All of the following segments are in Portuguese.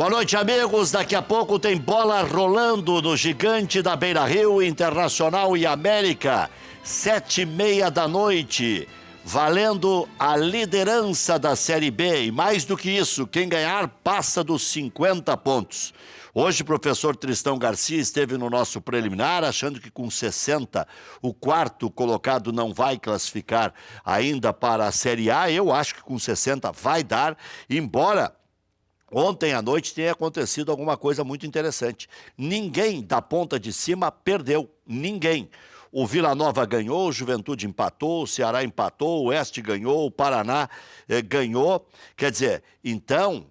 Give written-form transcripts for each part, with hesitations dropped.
Boa noite, amigos. Daqui a pouco tem bola rolando no Gigante da Beira-Rio, Internacional e América. 7h30 da noite, valendo a liderança da Série B. E mais do que isso, quem ganhar passa dos 50 pontos. Hoje o professor Tristão Garcia esteve no nosso preliminar, achando que com 60 o quarto colocado não vai classificar ainda para a Série A. Eu acho que com 60 vai dar, embora ontem à noite tenha acontecido alguma coisa muito interessante. Ninguém da ponta de cima perdeu, ninguém. O Vila Nova ganhou, o Juventude empatou, o Ceará empatou, o Oeste ganhou, o Paraná ganhou. Quer dizer, então,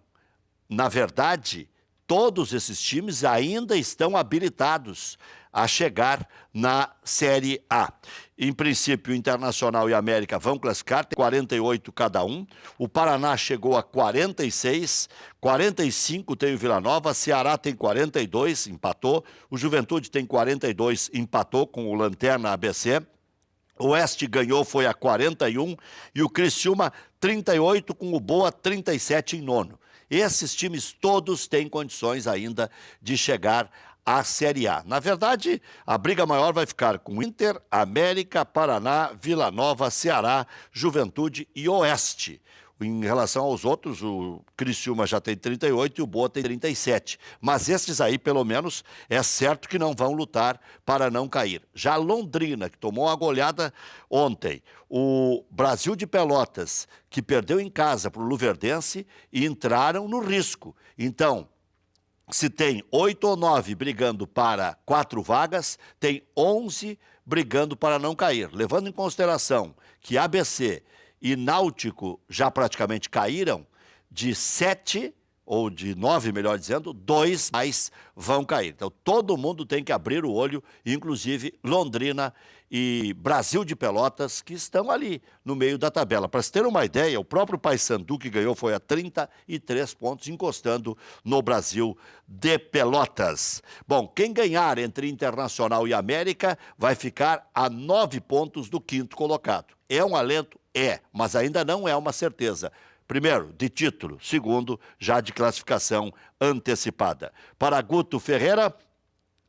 na verdade, todos esses times ainda estão habilitados a chegar na Série A. Em princípio, o Internacional e a América vão classificar, tem 48 cada um. O Paraná chegou a 46, 45 tem o Vila Nova, Ceará tem 42, empatou. O Juventude tem 42, empatou com o Lanterna ABC. O Oeste ganhou, foi a 41, e o Criciúma 38, com o Boa 37 em nono. Esses times todos têm condições ainda de chegar à Série A. Na verdade, a briga maior vai ficar com Inter, América, Paraná, Vila Nova, Ceará, Juventude e Oeste. Em relação aos outros, o Criciúma já tem 38 e o Boa tem 37. Mas esses aí, pelo menos, é certo que não vão lutar para não cair. Já Londrina, que tomou uma goleada ontem, o Brasil de Pelotas, que perdeu em casa para o Luverdense, e entraram no risco. Então, se tem 8 ou 9 brigando para 4 vagas, tem 11 brigando para não cair. Levando em consideração que ABC e Náutico já praticamente caíram, de 7, ou de 9, melhor dizendo, 2 mais vão cair. Então, todo mundo tem que abrir o olho, inclusive Londrina e Brasil de Pelotas, que estão ali no meio da tabela. Para se ter uma ideia, o próprio Paysandu, que ganhou, foi a 33 pontos, encostando no Brasil de Pelotas. Bom, quem ganhar entre Internacional e América vai ficar a 9 pontos do quinto colocado. É um alento? É, mas ainda não é uma certeza. Primeiro, de título. Segundo, já de classificação antecipada. Para Guto Ferreira,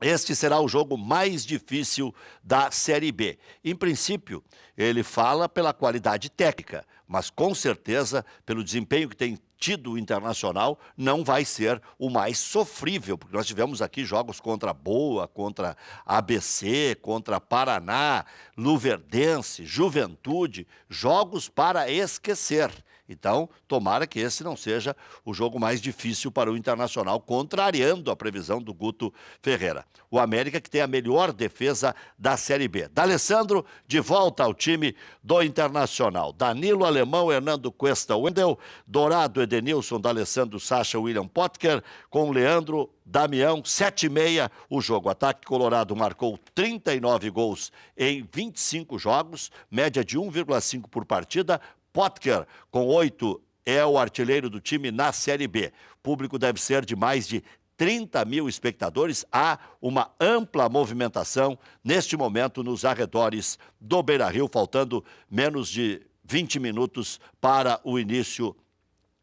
este será o jogo mais difícil da Série B. Em princípio, ele fala pela qualidade técnica, mas com certeza, pelo desempenho que tem tido o Internacional, não vai ser o mais sofrível, porque nós tivemos aqui jogos contra Boa, contra ABC, contra Paraná, Luverdense, Juventude, jogos para esquecer. Então, tomara que esse não seja o jogo mais difícil para o Internacional, contrariando a previsão do Guto Ferreira. O América, que tem a melhor defesa da Série B. D'Alessandro, de volta ao time do Internacional. Danilo, Alemão, Hernando Cuesta, Wendel, Dourado, Edenilson, D'Alessandro, Sacha, William Potker, com Leandro, Damião, 7h30 o jogo. Ataque Colorado marcou 39 gols em 25 jogos, média de 1,5 por partida. Potker, com 8, é o artilheiro do time na Série B. O público deve ser de mais de 30 mil espectadores. Há uma ampla movimentação neste momento nos arredores do Beira-Rio, faltando menos de 20 minutos para o início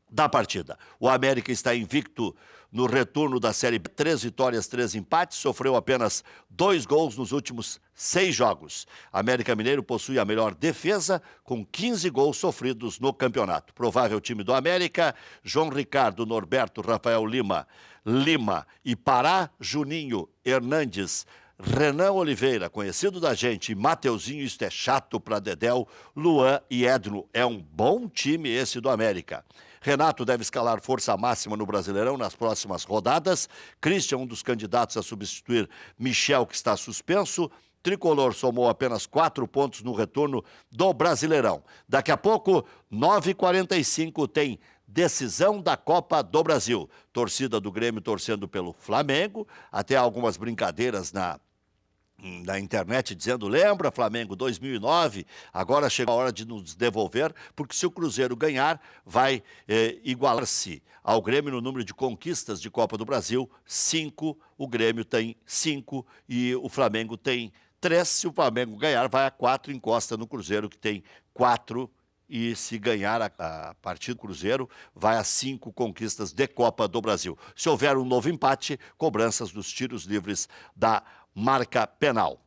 da partida. O América está invicto no retorno da Série B, 3 vitórias, 3 empates, sofreu apenas 2 gols nos últimos 6 jogos. América Mineiro possui a melhor defesa, com 15 gols sofridos no campeonato. Provável time do América: João Ricardo, Norberto, Rafael Lima e Pará, Juninho, Hernandes, Renan Oliveira, conhecido da gente, Mateuzinho, isto é chato para Dedéu, Luan e Edno. É um bom time esse do América. Renato deve escalar força máxima no Brasileirão nas próximas rodadas. Christian, um dos candidatos a substituir Michel, que está suspenso. Tricolor somou apenas 4 pontos no retorno do Brasileirão. Daqui a pouco, 9h45, tem decisão da Copa do Brasil. Torcida do Grêmio torcendo pelo Flamengo, até algumas brincadeiras na internet dizendo: lembra, Flamengo, 2009, agora chegou a hora de nos devolver, porque se o Cruzeiro ganhar, vai igualar-se ao Grêmio no número de conquistas de Copa do Brasil, 5, o Grêmio tem 5 e o Flamengo tem 3. Se o Flamengo ganhar, vai a 4, encosta no Cruzeiro, que tem 4 e se ganhar a partida do Cruzeiro, vai a 5 conquistas de Copa do Brasil. Se houver um novo empate, cobranças dos tiros livres da marca penal.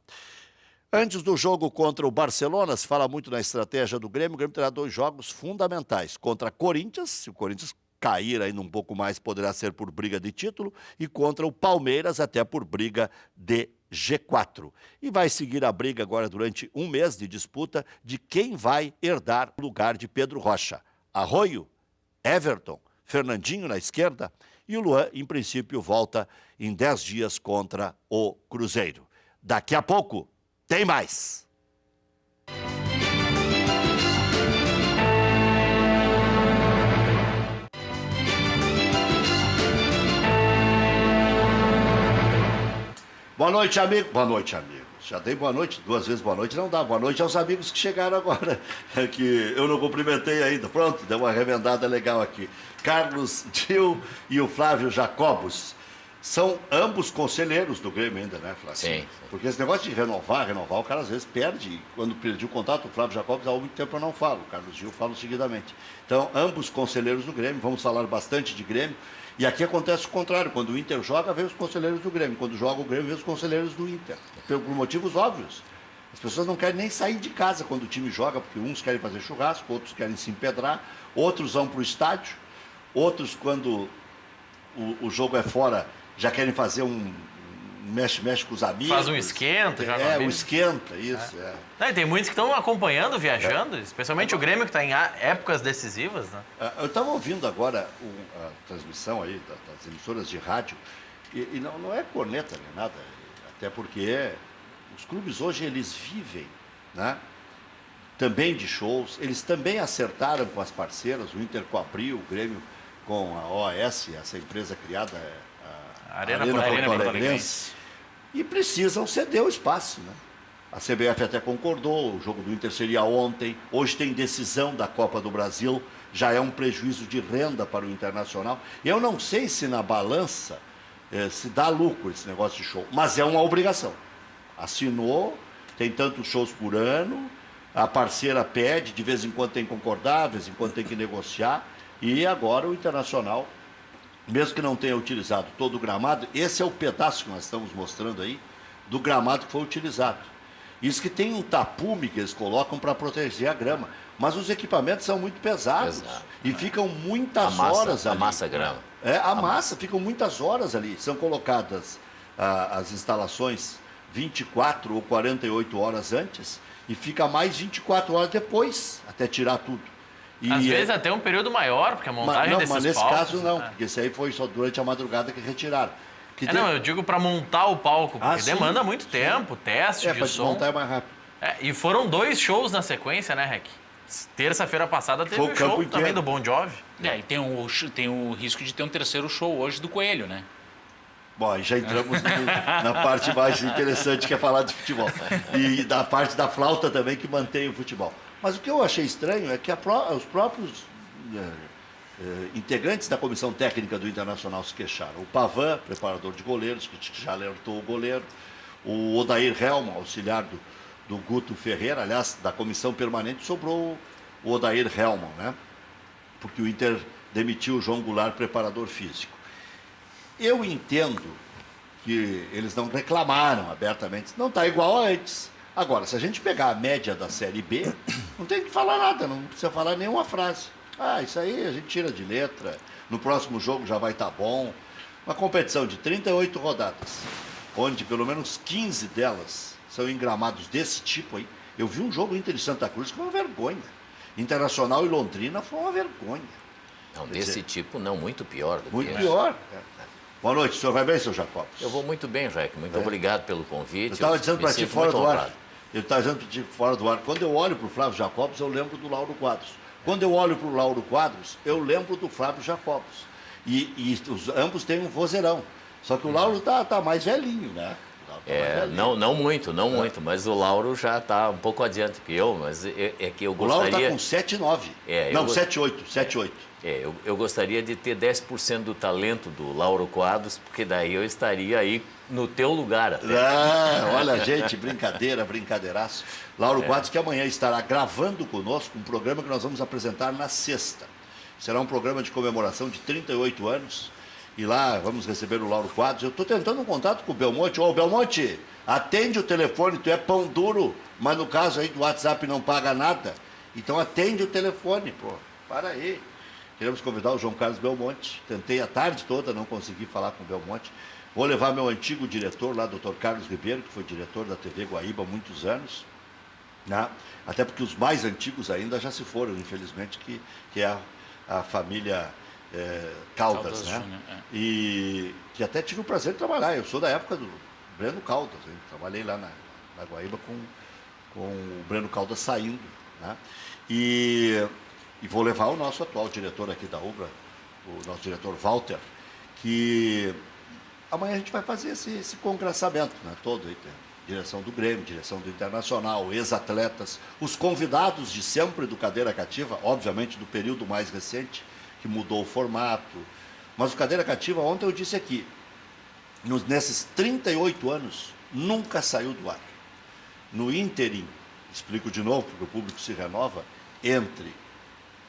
Antes do jogo contra o Barcelona, se fala muito na estratégia do Grêmio. O Grêmio terá 2 jogos fundamentais. Contra Corinthians, se o Corinthians cair ainda um pouco mais, poderá ser por briga de título, e contra o Palmeiras, até por briga de G4. E vai seguir a briga agora durante um mês de disputa de quem vai herdar o lugar de Pedro Rocha. Arroio, Everton, Fernandinho na esquerda, e o Luan, em princípio, volta em 10 dias contra o Cruzeiro. Daqui a pouco, tem mais! Boa noite, amigo. Boa noite, amigo. Já dei boa noite, 2 vezes boa noite, não dá. Boa noite aos amigos que chegaram agora, que eu não cumprimentei ainda. Pronto, deu uma remendada legal aqui. Carlos Dil e o Flávio Jacobos. São ambos conselheiros do Grêmio ainda, né, Flávio? Sim. Porque esse negócio de renovar, o cara às vezes perde. Quando perdi o contato, o Flávio Jacobos, há muito tempo eu não falo. O Carlos Dil eu falo seguidamente. Então, ambos conselheiros do Grêmio, vamos falar bastante de Grêmio. E aqui acontece o contrário, quando o Inter joga, vem os conselheiros do Grêmio. Quando joga o Grêmio, vem os conselheiros do Inter. Por motivos óbvios. As pessoas não querem nem sair de casa quando o time joga, porque uns querem fazer churrasco, outros querem se empedrar, outros vão para o estádio, outros, quando o jogo é fora, já querem fazer um mexe com os amigos. Faz um esquenta. O esquenta, isso. Não, e tem muitos que estão acompanhando, viajando, especialmente o Grêmio, que está em épocas decisivas, né? Eu estava ouvindo agora a transmissão aí das emissoras de rádio, e não é corneta nem nada, até porque os clubes hoje, eles vivem, né, também de shows, eles também acertaram com as parceiras, o Inter com a Abril, o Grêmio com a OAS, essa empresa criada, a Arena Porto Alegrense, e precisam ceder o espaço, né? A CBF até concordou, o jogo do Inter seria ontem, hoje tem decisão da Copa do Brasil, já é um prejuízo de renda para o Internacional. Eu não sei se na balança se dá lucro esse negócio de show, mas é uma obrigação. Assinou, tem tantos shows por ano, a parceira pede, de vez em quando tem que concordar, de vez em quando tem que negociar, e agora o Internacional, mesmo que não tenha utilizado todo o gramado, esse é o pedaço que nós estamos mostrando aí, do gramado que foi utilizado. Isso que tem um tapume que eles colocam para proteger a grama. Mas os equipamentos são muito pesados. E ficam muitas horas ali. Amassa a grama. Ficam muitas horas ali. São colocadas as instalações 24 ou 48 horas antes e fica mais 24 horas depois, até tirar tudo. E às vezes até um período maior, porque a montagem desses mas nesse palcos, caso não, porque esse aí foi só durante a madrugada que retiraram. Não, eu digo para montar o palco, porque demanda muito tempo, teste de som. Montar é mais rápido. E foram 2 shows na sequência, né, Rec? Terça-feira passada teve um show também do Bon Jovi. E tem o risco de ter um terceiro show hoje do Coelho, né? Bom, aí já entramos na parte mais interessante, que é falar de futebol. E da parte da flauta também, que mantém o futebol. Mas o que eu achei estranho é que os próprios integrantes da comissão técnica do Internacional se queixaram. O Pavan, preparador de goleiros, que já alertou o goleiro. O Odair Helman, auxiliar do Guto Ferreira, aliás, da comissão permanente, sobrou o Odair Helman, né? Porque o Inter demitiu o João Goulart, preparador físico. Eu entendo que eles não reclamaram abertamente, não está igual a antes. Agora, se a gente pegar a média da Série B, não tem que falar nada, não precisa falar nenhuma frase. Isso aí a gente tira de letra, no próximo jogo já vai estar bom. Uma competição de 38 rodadas, onde pelo menos 15 delas são em gramados desse tipo aí. Eu vi um jogo Inter e Santa Cruz que foi uma vergonha. Internacional e Londrina foi uma vergonha. Não, desse tipo não, muito pior. Muito pior. Boa noite, o senhor vai bem, seu Jacobs? Eu vou muito bem, Jack. Muito obrigado pelo convite. Eu estava dizendo para ti fora do ar. Eu estava dizendo para ti fora do ar. Quando eu olho para o Flávio Jacobs, eu lembro do Lauro Quadros. Quando eu olho para o Lauro Quadros, eu lembro do Flávio Jacobs. E ambos têm um vozeirão. Só que o Lauro tá mais velhinho, né? O Lauro tá mais velhinho. Não muito, mas o Lauro já está um pouco adiante que eu, mas é que eu O Lauro gostaria... está com 7,9. Não, 7,8. Eu gostaria de ter 10% do talento do Lauro Quadros, porque daí eu estaria aí no teu lugar até. Olha, gente, brincadeiraço. Lauro Quadros, que amanhã estará gravando conosco um programa que nós vamos apresentar na sexta. Será um programa de comemoração de 38 anos. E lá vamos receber o Lauro Quadros. Eu estou tentando um contato com o Belmonte. Ô, Belmonte, atende o telefone, tu é pão duro, mas no caso aí do WhatsApp não paga nada. Então atende o telefone, pô. Para aí. Queremos convidar o João Carlos Belmonte. Tentei a tarde toda, não consegui falar com o Belmonte. Vou levar meu antigo diretor lá, Dr. Carlos Ribeiro, que foi diretor da TV Guaíba há muitos anos. Né? Até porque os mais antigos ainda já se foram, infelizmente, que é a família Caldas, né? Júnior, E que até tive o prazer de trabalhar. Eu sou da época do Breno Caldas. Hein? Trabalhei lá na Guaíba com o Breno Caldas saindo. Né? E vou levar o nosso atual diretor aqui da UBRA, o nosso diretor Walter, que amanhã a gente vai fazer esse congraçamento, né? Todo aí, tem direção do Grêmio, direção do Internacional, ex-atletas, os convidados de sempre do Cadeira Cativa, obviamente do período mais recente, que mudou o formato. Mas o Cadeira Cativa, ontem eu disse aqui, nesses 38 anos, nunca saiu do ar. No ínterim, explico de novo, porque o público se renova, entre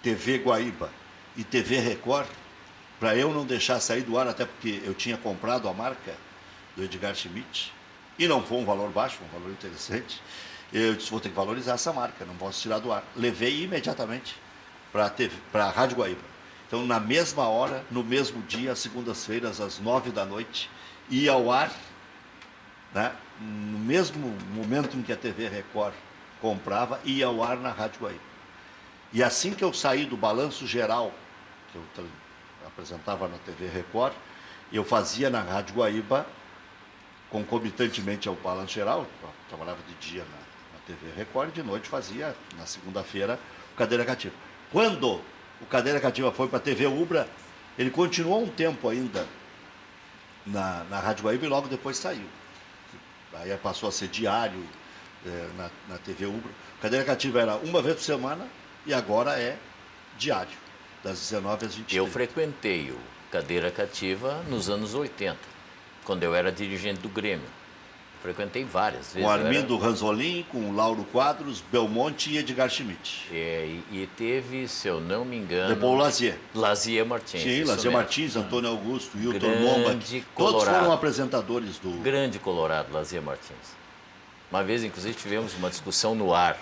TV Guaíba e TV Record, para eu não deixar sair do ar, até porque eu tinha comprado a marca do Edgar Schmidt, e não foi um valor baixo, um valor interessante, eu disse, vou ter que valorizar essa marca, não posso tirar do ar. Levei imediatamente para a Rádio Guaíba. Então, na mesma hora, no mesmo dia, às segundas-feiras, às 9 da noite, ia ao ar, né? No mesmo momento em que a TV Record comprava, ia ao ar na Rádio Guaíba. E assim que eu saí do balanço geral, que eu apresentava na TV Record, eu fazia na Rádio Guaíba, concomitantemente ao balanço geral, eu trabalhava de dia na TV Record, e de noite fazia, na segunda-feira, o Cadeira Cativa. Quando o Cadeira Cativa foi para a TV Ubra, ele continuou um tempo ainda na Rádio Guaíba e logo depois saiu. Aí passou a ser diário na TV Ubra. O Cadeira Cativa era uma vez por semana, e agora é diário, das 19 às 23. Eu frequentei o Cadeira Cativa nos anos 80, quando eu era dirigente do Grêmio. Frequentei várias vezes. Com Armindo Ranzolin, com Lauro Quadros, Belmonte e Edgar Schmidt. E teve, se eu não me engano... Depois o Lazier. Lazier Martins. Sim, Lazier Martins, Antônio Augusto, Hilton Lomba. Todos foram apresentadores do... Grande colorado, Lazier Martins. Uma vez, inclusive, tivemos uma discussão no ar.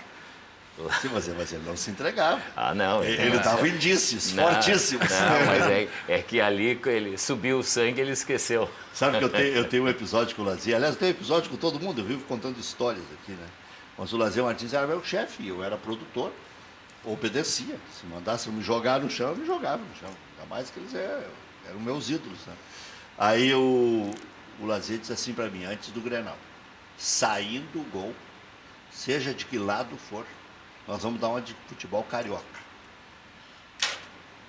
Sim, mas ele não se entregava. Não. Ele dava indícios fortíssimos. Não, mas é que ali ele subiu o sangue e ele esqueceu. Sabe que eu tenho um episódio com o Lazier. Aliás, eu tenho um episódio com todo mundo, eu vivo contando histórias aqui, né? Mas o Lazier Martins era meu chefe, eu era produtor, obedecia. Se mandasse me jogar no chão, eu me jogava no chão. Ainda mais que eles eram meus ídolos, né? Aí o Lazier disse assim para mim, antes do Grenal, saindo o gol, seja de que lado for, nós vamos dar uma de futebol carioca.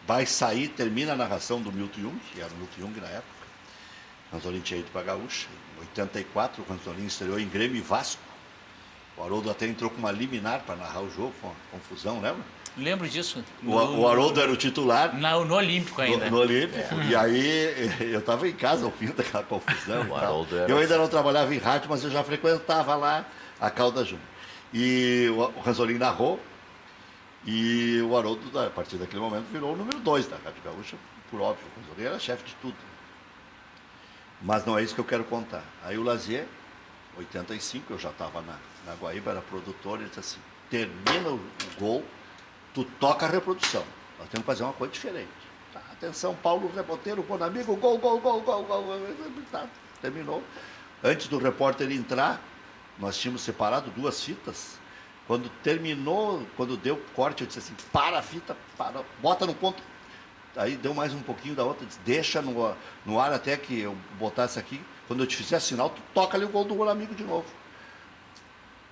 Vai sair, termina a narração do Milton Jung, que era o Milton Jung na época. O Ranzolin tinha ido para a Gaúcha. Em 84, o Ranzolin estreou em Grêmio e Vasco. O Haroldo até entrou com uma liminar para narrar o jogo, com uma confusão, lembra? Lembro disso. O Haroldo era o titular. No Olímpico ainda. No Olímpico. E aí, eu estava em casa ao fim daquela confusão. Eu ainda não trabalhava em rádio, mas eu já frequentava lá a Caldas Júnior. E o Ranzolin narrou, e o Haroldo, a partir daquele momento, virou o número 2 da Rádio Gaúcha, por óbvio. O Ranzolin era chefe de tudo. Mas não é isso que eu quero contar. Aí o Lazier, 85, eu já estava na Guaíba, era produtor, ele disse assim, termina o gol, tu toca a reprodução. Nós temos que fazer uma coisa diferente. Tá, atenção, Paulo Reboteiro, Bonamigo, gol. Tá, terminou. Antes do repórter entrar, nós tínhamos separado 2 fitas. Quando terminou, quando deu corte, eu disse assim, para a fita, bota no ponto. Aí deu mais um pouquinho da outra, disse, deixa no ar até que eu botasse aqui. Quando eu te fizer sinal, tu toca ali o gol do Bonamigo de novo.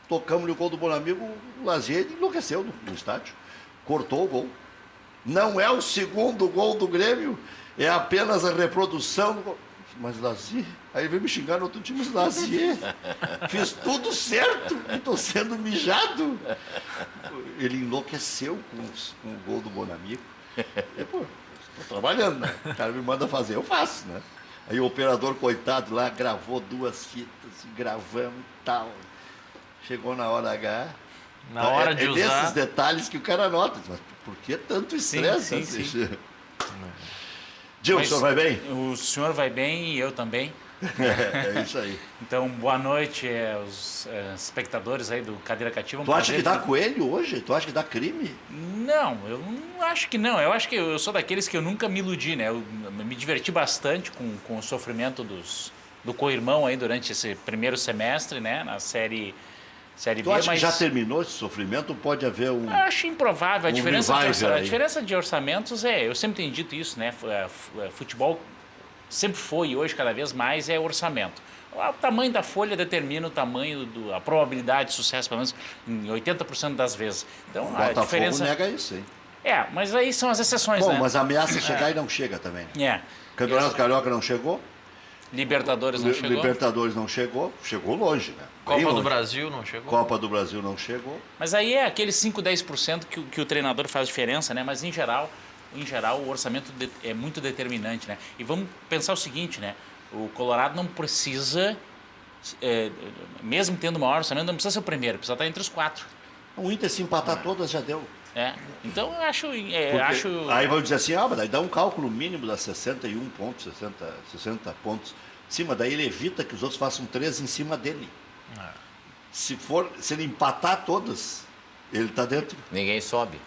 Tocamos-lhe o gol do Bonamigo, o Lazier enlouqueceu no estádio. Cortou o gol. Não é o segundo gol do Grêmio, é apenas a reprodução do gol. mas Lazier? Aí veio me xingar no outro time, mas Lazier, fiz tudo certo e tô sendo mijado. Ele enlouqueceu com o gol do Bonamigo. E, pô, estou trabalhando, né? O cara me manda fazer, eu faço, né? Aí o operador, coitado, lá gravou 2 fitas, gravamos e tal. Chegou na hora H. Na hora de usar. Desses detalhes que o cara nota. Mas por que tanto estresse? Sim. Gil, o senhor vai bem? O senhor vai bem e eu também. É isso aí. Então, boa noite aos espectadores aí do Cadeira Cativa. Tu acha que dá coelho hoje? Tu acha que dá crime? Não, eu não acho que não. Eu acho que eu sou daqueles que eu nunca me iludi, né? Eu me diverti bastante com o sofrimento do co-irmão aí durante esse primeiro semestre, né? Na série B. Tu acha que já terminou esse sofrimento ou pode haver um... Eu acho improvável. A diferença de orçamentos eu sempre tenho dito isso, né? Futebol sempre foi e hoje cada vez mais é orçamento. O tamanho da folha determina o tamanho, a probabilidade de sucesso, pelo menos em 80% das vezes. Então, o a Botafogo diferença... nega isso, hein? Mas aí são as exceções, Bom, né? mas ameaça chegar e não chega também. Campeonato Carioca não chegou. Libertadores não chegou. Libertadores não chegou. Chegou longe, né? Copa do Brasil não chegou. Copa do Brasil não chegou. Mas aí é aqueles 5, 10% que o treinador faz diferença, né? Mas em geral, o orçamento é muito determinante, né? E vamos pensar o seguinte, né? O Colorado não precisa, mesmo tendo maior orçamento, não precisa ser o primeiro, precisa estar entre os 4. O Inter se empatar todas já deu. Então eu acho... Aí vão dizer assim, mas daí dá um cálculo mínimo das 61 pontos, 60 pontos. Sim, mas daí ele evita que os outros façam 3 em cima dele. Se ele empatar todas, ele está dentro. Ninguém sobe.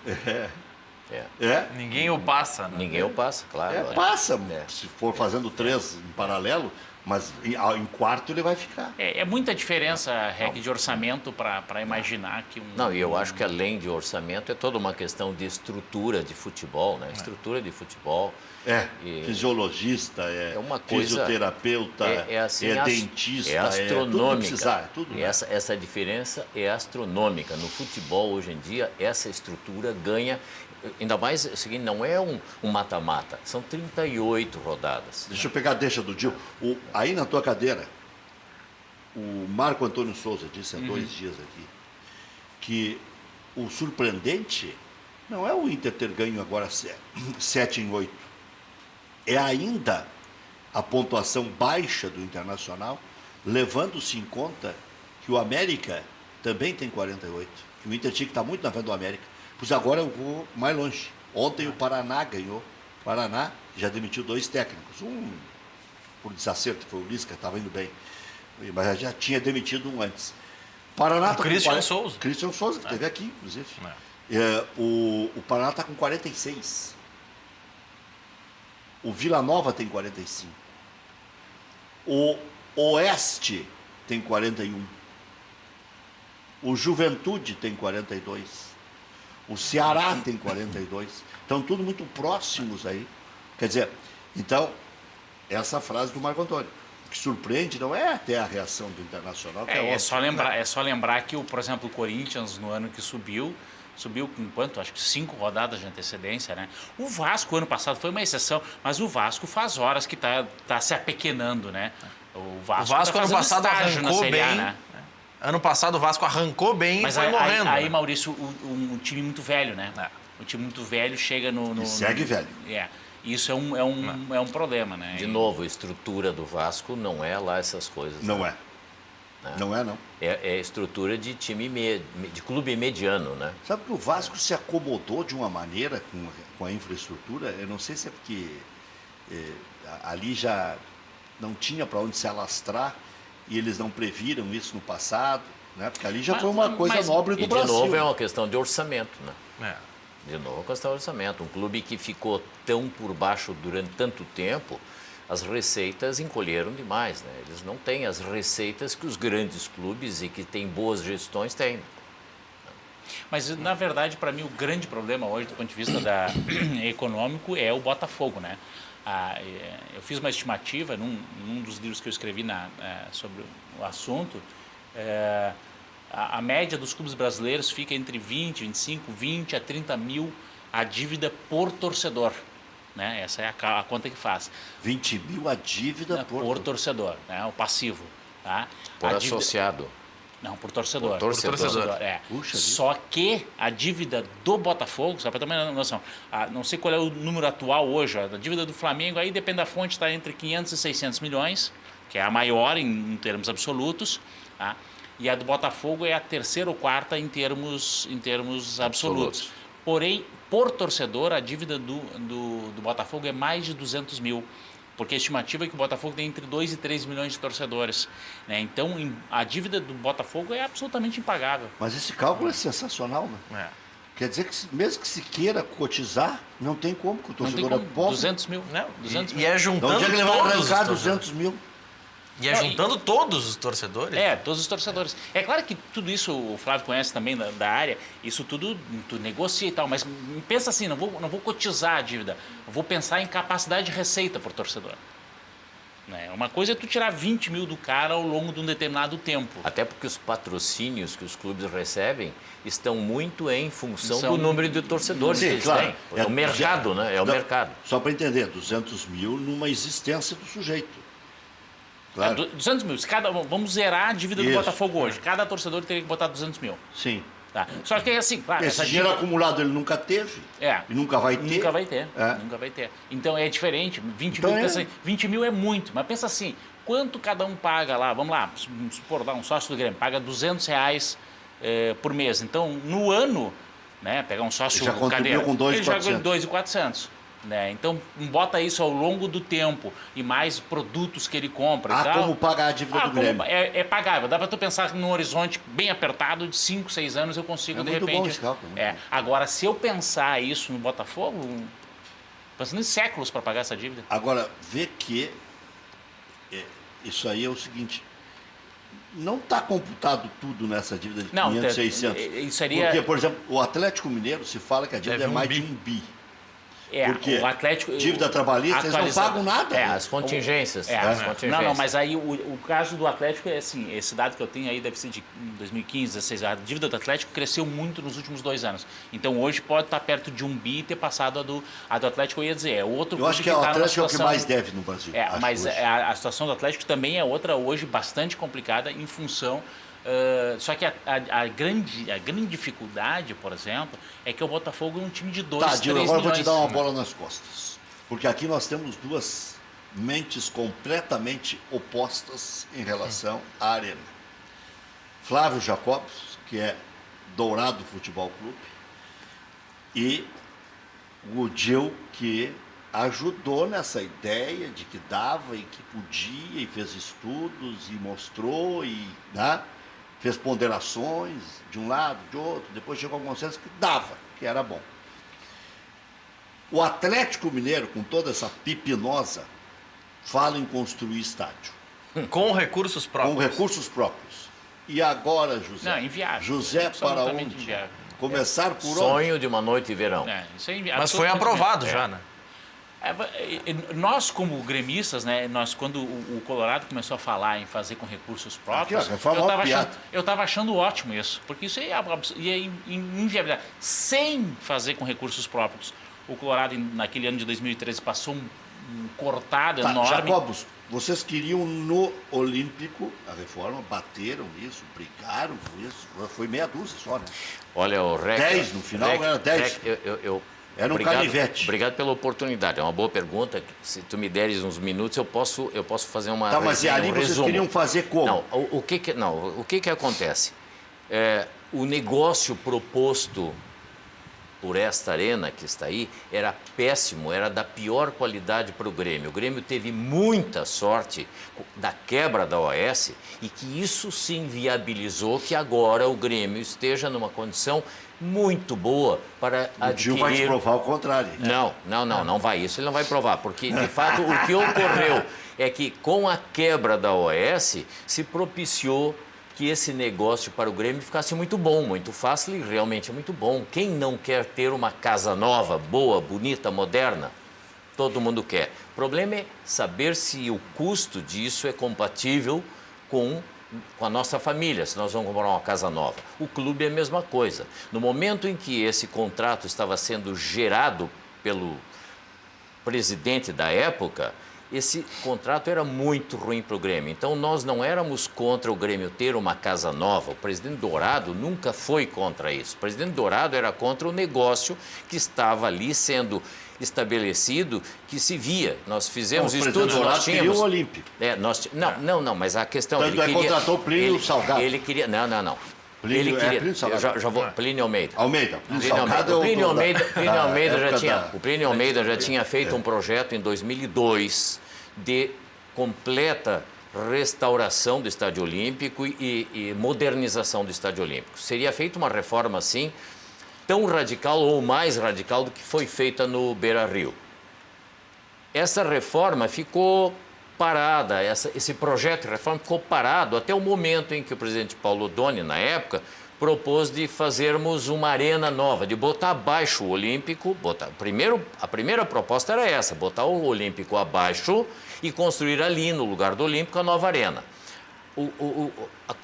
Ninguém o passa, né? Ninguém o passa, claro. Passa, se for fazendo 3 em paralelo, mas em quarto ele vai ficar. É muita diferença, de orçamento para imaginar que Não, e eu acho que além de orçamento é toda uma questão de estrutura de futebol, né? Estrutura de futebol. Fisiologista, uma coisa, fisioterapeuta, dentista, é astronômica. Tudo, e essa diferença é astronômica. No futebol, hoje em dia, essa estrutura ganha... Ainda mais o seguinte, não é um mata-mata, são 38 rodadas. Deixa eu pegar a deixa do Gil. Aí na tua cadeira, o Marco Antônio Souza disse há 2 dias aqui que o surpreendente não é o Inter ter ganho agora 7 em 8. É ainda a pontuação baixa do Internacional, levando-se em conta que o América também tem 48. Que o Inter tinha que estar muito na frente do América. Pois agora eu vou mais longe. Ontem o Paraná ganhou. O Paraná já demitiu 2 técnicos. Um por desacerto, foi o Lisca, estava indo bem. Mas já tinha demitido um antes. Paraná o Christian Souza. Christian Souza, que esteve aqui, inclusive. O Paraná está com 46. O Vila Nova tem 45. O Oeste tem 41. O Juventude tem 42. O Ceará tem 42. Estão tudo muito próximos aí. Quer dizer, então, essa frase do Marco Antônio. O que surpreende não é até a reação do Internacional. Que é só lembrar que, por exemplo, o Corinthians, no ano que subiu com quanto? Acho que 5 rodadas de antecedência, né? O Vasco, ano passado, foi uma exceção, mas o Vasco faz horas que tá se apequenando, né? O Vasco ano passado arrancou bem, né? Ano passado o Vasco arrancou bem e foi morrendo. Aí, Maurício, um time muito velho, né? Um time muito velho chega no... segue velho. Isso é um problema, né? De novo, a estrutura do Vasco não é lá essas coisas. Não né? Não é, não. É estrutura de time, de clube mediano, né? Sabe que o Vasco se acomodou de uma maneira com a infraestrutura? Eu não sei se é porque ali já não tinha para onde se alastrar e eles não previram isso no passado, né? Porque ali já foi uma coisa nobre do Brasil. De novo é uma questão de orçamento, né? É. De novo é uma questão de orçamento. Um clube que ficou tão por baixo durante tanto tempo, as receitas encolheram demais, né? Eles não têm as receitas que os grandes clubes e que têm boas gestões têm. Mas, na verdade, para mim, o grande problema hoje, do ponto de vista econômico, é o Botafogo, né? Eu fiz uma estimativa num dos livros que eu escrevi sobre o assunto. A média dos clubes brasileiros fica entre 20 a 30 mil a dívida por torcedor. né? Essa é a conta que faz. 20 mil a dívida por torcedor, né? O passivo. Tá? Por associado. Não, por torcedor. Por torcedor. É. Puxa Só que a dívida do Botafogo, só para ter uma noção, não sei qual é o número atual hoje, a dívida do Flamengo, aí depende da fonte, está entre 500 e 600 milhões, que é a maior em termos absolutos, tá? E a do Botafogo é a terceira ou quarta em termos absolutos. Porém, por torcedor, a dívida do Botafogo é mais de 200 mil. Porque a estimativa é que o Botafogo tem entre 2 e 3 milhões de torcedores, né? Então, a dívida do Botafogo é absolutamente impagável. Mas esse cálculo é sensacional, né? É. Quer dizer que mesmo que se queira cotizar, não tem como, que o Não tem torcedor como, é pobre. 200 mil. Não, 200 e mil. é Então, juntando onde é que ele vai todos os arrancar torcedores. 200 mil? E é juntando todos os torcedores. Todos os torcedores. É claro que tudo isso, o Flávio conhece também da área, isso tudo tu negocia e tal, mas pensa assim, não vou cotizar a dívida, eu vou pensar em capacidade de receita por torcedor. Né? Uma coisa é tu tirar 20 mil do cara ao longo de um determinado tempo. Até porque os patrocínios que os clubes recebem estão muito em função São- do número de torcedores Sim, que eles claro. têm. É o mercado, né? É o Não, mercado. Só para entender, 200 mil numa existência do sujeito. Claro. 200 mil. Vamos zerar a dívida do Isso. Botafogo hoje. Cada torcedor teria que botar 200 mil. Sim. Tá? Só que assim, claro, Esse essa dinheiro dívida... acumulado ele nunca teve. E nunca vai ter. Nunca vai ter. É. Nunca vai ter. Então é diferente. 20 Então mil, é. pensa, 20 mil é muito, mas pensa assim, quanto cada um paga lá? Vamos lá, vamos supor, um sócio do Grêmio paga R$200 por mês. Então, no ano, né, pegar um sócio Já contribuiu cadeira, com 2.400. ele já ganha 2.400. Né? Então, bota isso ao longo do tempo e mais produtos que ele compra e tal. Como pagar a dívida do Grêmio? É pagável. Dá para tu pensar num horizonte bem apertado de 5, 6 anos eu consigo, É de muito repente. bom esse cálculo, muito bom. Agora, se eu pensar isso no Botafogo, passando em séculos para pagar essa dívida. Agora, vê que isso aí é o seguinte, não está computado tudo nessa dívida de Não, 500, 600. isso seria- Porque, por exemplo, o Atlético Mineiro se fala que a dívida Deve é mais 1 de bi. 1 bi. É, Porque o Atlético, dívida trabalhista, eles não atualizado. pagam nada. É, As contingências. É, as não, contingências. mas aí o caso do Atlético é assim, esse dado que eu tenho aí deve ser de 2015, 2016, a dívida do Atlético cresceu muito nos últimos 2 anos. Então hoje pode estar perto de 1 bi e ter passado a do Atlético, eu ia dizer, é outro Eu acho que clube o tá numa Atlético é o que situação- mais deve no Brasil. acho, mas hoje. a situação do Atlético também é outra hoje bastante complicada em função. Só que a grande dificuldade, por exemplo, é que o Botafogo é um time de 2, Tá, 3 Dilo, agora eu vou te milhões. dar uma bola nas costas. Porque aqui nós temos duas mentes completamente opostas em relação à Arena. Flávio Jacobs, que é Dourado Futebol Clube, e o Gil, que ajudou nessa ideia de que dava e que podia, e fez estudos, e mostrou, e fez ponderações de um lado, de outro, depois chegou a um consenso que dava, que era bom. O Atlético Mineiro, com toda essa pipinosa, fala em construir estádio, Com recursos próprios. com recursos próprios. E agora, José? Não, inviável. José para Absolutamente onde? inviável. Começar por onde? Sonho de uma noite de verão. Isso é inviável. Mas foi aprovado já, né? Nós, como gremistas, né, quando o Colorado começou a falar em fazer com recursos próprios, Aqui, ó, reforma piada. eu estava achando ótimo isso, porque isso ia inviabilizar. Sem fazer com recursos próprios, o Colorado, naquele ano de 2013, passou um cortado Tá, enorme. Jacobos, vocês queriam no Olímpico a reforma, bateram nisso, brigaram com isso, foi meia dúzia só, né? Olha, o REC... 10 no final, era 10. Era um canivete. Obrigado pela oportunidade. É uma boa pergunta. Se tu me deres uns minutos, eu posso fazer uma Tá, mas e resenha, ali um vocês resumo. queriam fazer como? Não, o que acontece? O negócio proposto por esta arena que está aí era péssimo, era da pior qualidade para o Grêmio. O Grêmio teve muita sorte da quebra da OAS e que isso se inviabilizou que agora o Grêmio esteja numa condição muito boa para O Gil vai te provar o contrário. Não vai. Isso ele não vai provar, porque, de fato, o que ocorreu é que, com a quebra da OAS, se propiciou que esse negócio para o Grêmio ficasse muito bom, muito fácil e realmente muito bom. Quem não quer ter uma casa nova, boa, bonita, moderna? Todo mundo quer. O problema é saber se o custo disso é compatível com a nossa família, se nós vamos comprar uma casa nova. O clube é a mesma coisa. No momento em que esse contrato estava sendo gerado pelo presidente da época, esse contrato era muito ruim para o Grêmio. Então, nós não éramos contra o Grêmio ter uma casa nova. O presidente Dourado nunca foi contra isso. O presidente Dourado era contra o negócio que estava ali sendo estabelecido, que se via. Nós fizemos estudos, nós tínhamos... o Olímpico. Não, mas a questão... Tanto ele contratou Plínio Salgado. Ele queria... Não. Plínio, ele queria, Plínio Salgado. eu já vou... Plínio Almeida. O Plínio Almeida já tinha feito um projeto em 2002 de completa restauração do Estádio Olímpico e modernização do Estádio Olímpico. Seria feita uma reforma assim, tão radical ou mais radical do que foi feita no Beira-Rio. Essa reforma ficou parada, esse projeto de reforma ficou parado até o momento em que o presidente Paulo Odoni, na época, propôs de fazermos uma arena nova, de botar abaixo o Olímpico. A primeira proposta era essa, botar o Olímpico abaixo e construir ali, no lugar do Olímpico, a nova arena. A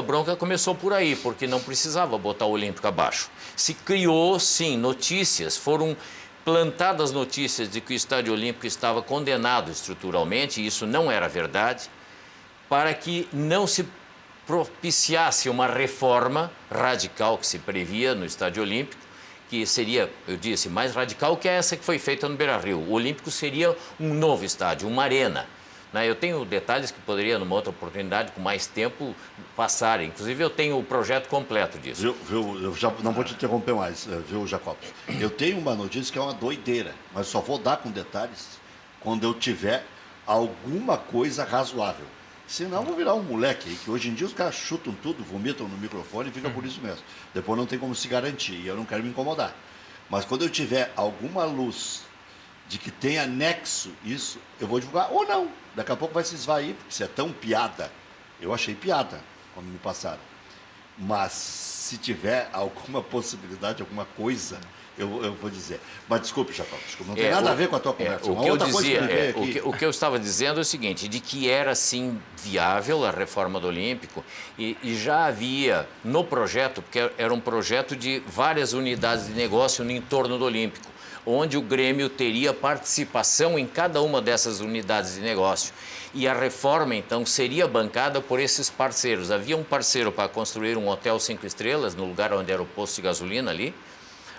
bronca começou por aí, porque não precisava botar o Olímpico abaixo. Se criou, sim, notícias, foram plantadas notícias de que o Estádio Olímpico estava condenado estruturalmente, e isso não era verdade, para que não se propiciasse uma reforma radical que se previa no Estádio Olímpico, que seria, eu disse, mais radical que essa que foi feita no Beira-Rio. O Olímpico seria um novo estádio, uma arena. Eu tenho detalhes que poderia, numa outra oportunidade, com mais tempo, passarem. Inclusive, eu tenho o projeto completo disso. Eu já não vou te interromper mais, viu, Jacob? Eu tenho uma notícia que é uma doideira, mas só vou dar com detalhes quando eu tiver alguma coisa razoável. Senão, eu vou virar um moleque aí, que hoje em dia os caras chutam tudo, vomitam no microfone e fica por isso mesmo. Depois não tem como se garantir, e eu não quero me incomodar. Mas quando eu tiver alguma luz de que tem anexo isso, eu vou divulgar ou não. Daqui a pouco vai se esvair, porque isso é tão piada. Eu achei piada quando me passaram. Mas se tiver alguma possibilidade, alguma coisa, eu vou dizer. Mas desculpe, Jacob, não tem nada a ver com a tua conversa. O que eu estava dizendo é o seguinte, de que era sim viável a reforma do Olímpico e já havia no projeto, porque era um projeto de várias unidades de negócio no entorno do Olímpico, onde o Grêmio teria participação em cada uma dessas unidades de negócio. E a reforma, então, seria bancada por esses parceiros. Havia um parceiro para construir um hotel 5 estrelas, no lugar onde era o posto de gasolina ali.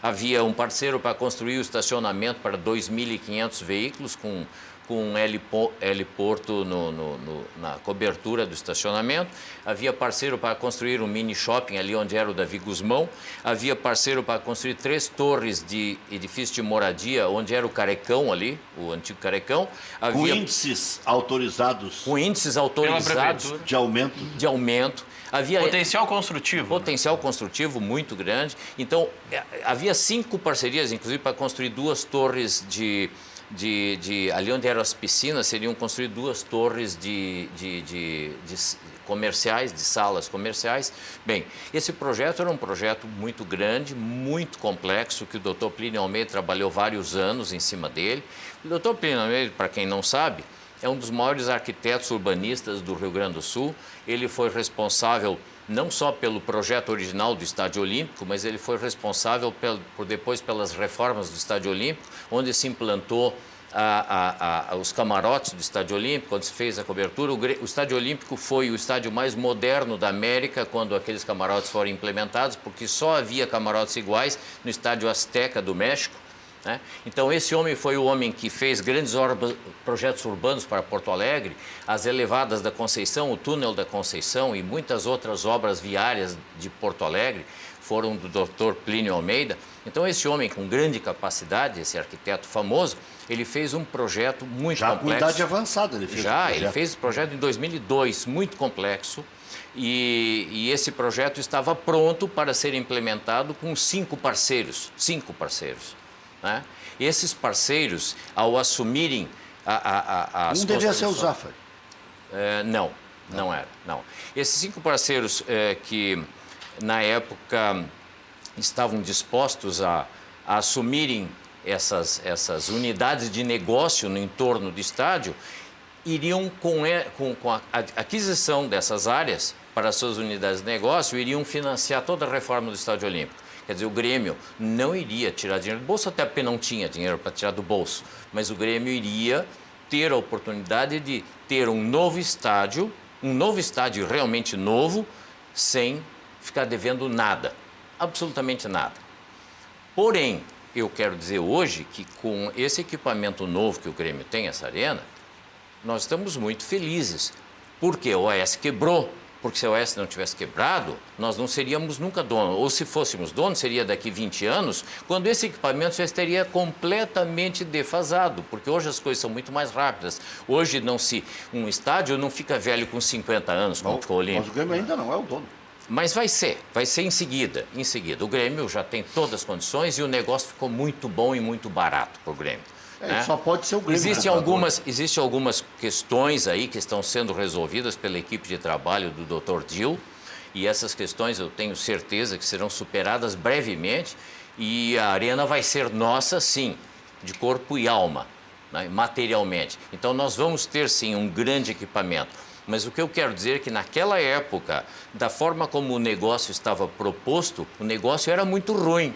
Havia um parceiro para construir o estacionamento para 2.500 veículos, com um heliporto na cobertura do estacionamento. Havia parceiro para construir um mini shopping ali onde era o Davi Guzmão. Havia parceiro para construir 3 torres de edifício de moradia, onde era o Carecão ali, o antigo Carecão. Com índices autorizados. De aumento. Havia potencial construtivo. Potencial construtivo muito grande. Então, havia 5 parcerias, inclusive, para construir 2 torres ali onde eram as piscinas, seriam construídas 2 torres de comerciais, de salas comerciais. Bem, esse projeto era um projeto muito grande, muito complexo, que o Dr. Plínio Almeida trabalhou vários anos em cima dele. O Dr. Plínio Almeida, para quem não sabe, é um dos maiores arquitetos urbanistas do Rio Grande do Sul. Ele foi responsável não só pelo projeto original do Estádio Olímpico, mas ele foi responsável depois pelas reformas do Estádio Olímpico, onde se implantou os camarotes do Estádio Olímpico, onde se fez a cobertura. O Estádio Olímpico foi o estádio mais moderno da América quando aqueles camarotes foram implementados, porque só havia camarotes iguais no Estádio Azteca do México. Então, esse homem foi o homem que fez grandes projetos urbanos para Porto Alegre, as elevadas da Conceição, o túnel da Conceição e muitas outras obras viárias de Porto Alegre foram do Dr. Plínio Almeida. Então, esse homem com grande capacidade, esse arquiteto famoso, ele fez um projeto muito complexo. Já com idade avançada ele fez. Ele fez esse projeto em 2002, muito complexo. E esse projeto estava pronto para ser implementado com 5 parceiros. 5 parceiros. Esses parceiros, ao assumirem as devia ser o Zafari. Não era. Esses 5 parceiros que, na época, estavam dispostos a assumirem essas unidades de negócio no entorno do estádio, iriam, com a aquisição dessas áreas para suas unidades de negócio, iriam financiar toda a reforma do Estádio Olímpico. Quer dizer, o Grêmio não iria tirar dinheiro do bolso, até porque não tinha dinheiro para tirar do bolso, mas o Grêmio iria ter a oportunidade de ter um novo estádio realmente novo, sem ficar devendo nada, absolutamente nada. Porém, eu quero dizer hoje que com esse equipamento novo que o Grêmio tem, essa arena, nós estamos muito felizes, porque o Oeste quebrou. Porque se a Oeste não tivesse quebrado, nós não seríamos nunca dono. Ou se fôssemos dono, seria daqui 20 anos, quando esse equipamento já estaria completamente defasado. Porque hoje as coisas são muito mais rápidas. Hoje um estádio não fica velho com 50 anos, como ficou o Olímpico. Mas o Grêmio ainda não é o dono. Mas vai ser em seguida. O Grêmio já tem todas as condições e o negócio ficou muito bom e muito barato para o Grêmio. Né? Só pode ser o Grêmio. Existem algumas questões aí que estão sendo resolvidas pela equipe de trabalho do Dr. Dil, e essas questões eu tenho certeza que serão superadas brevemente, e a arena vai ser nossa, sim, de corpo e alma, né, materialmente. Então nós vamos ter, sim, um grande equipamento. Mas o que eu quero dizer é que naquela época, da forma como o negócio estava proposto, o negócio era muito ruim.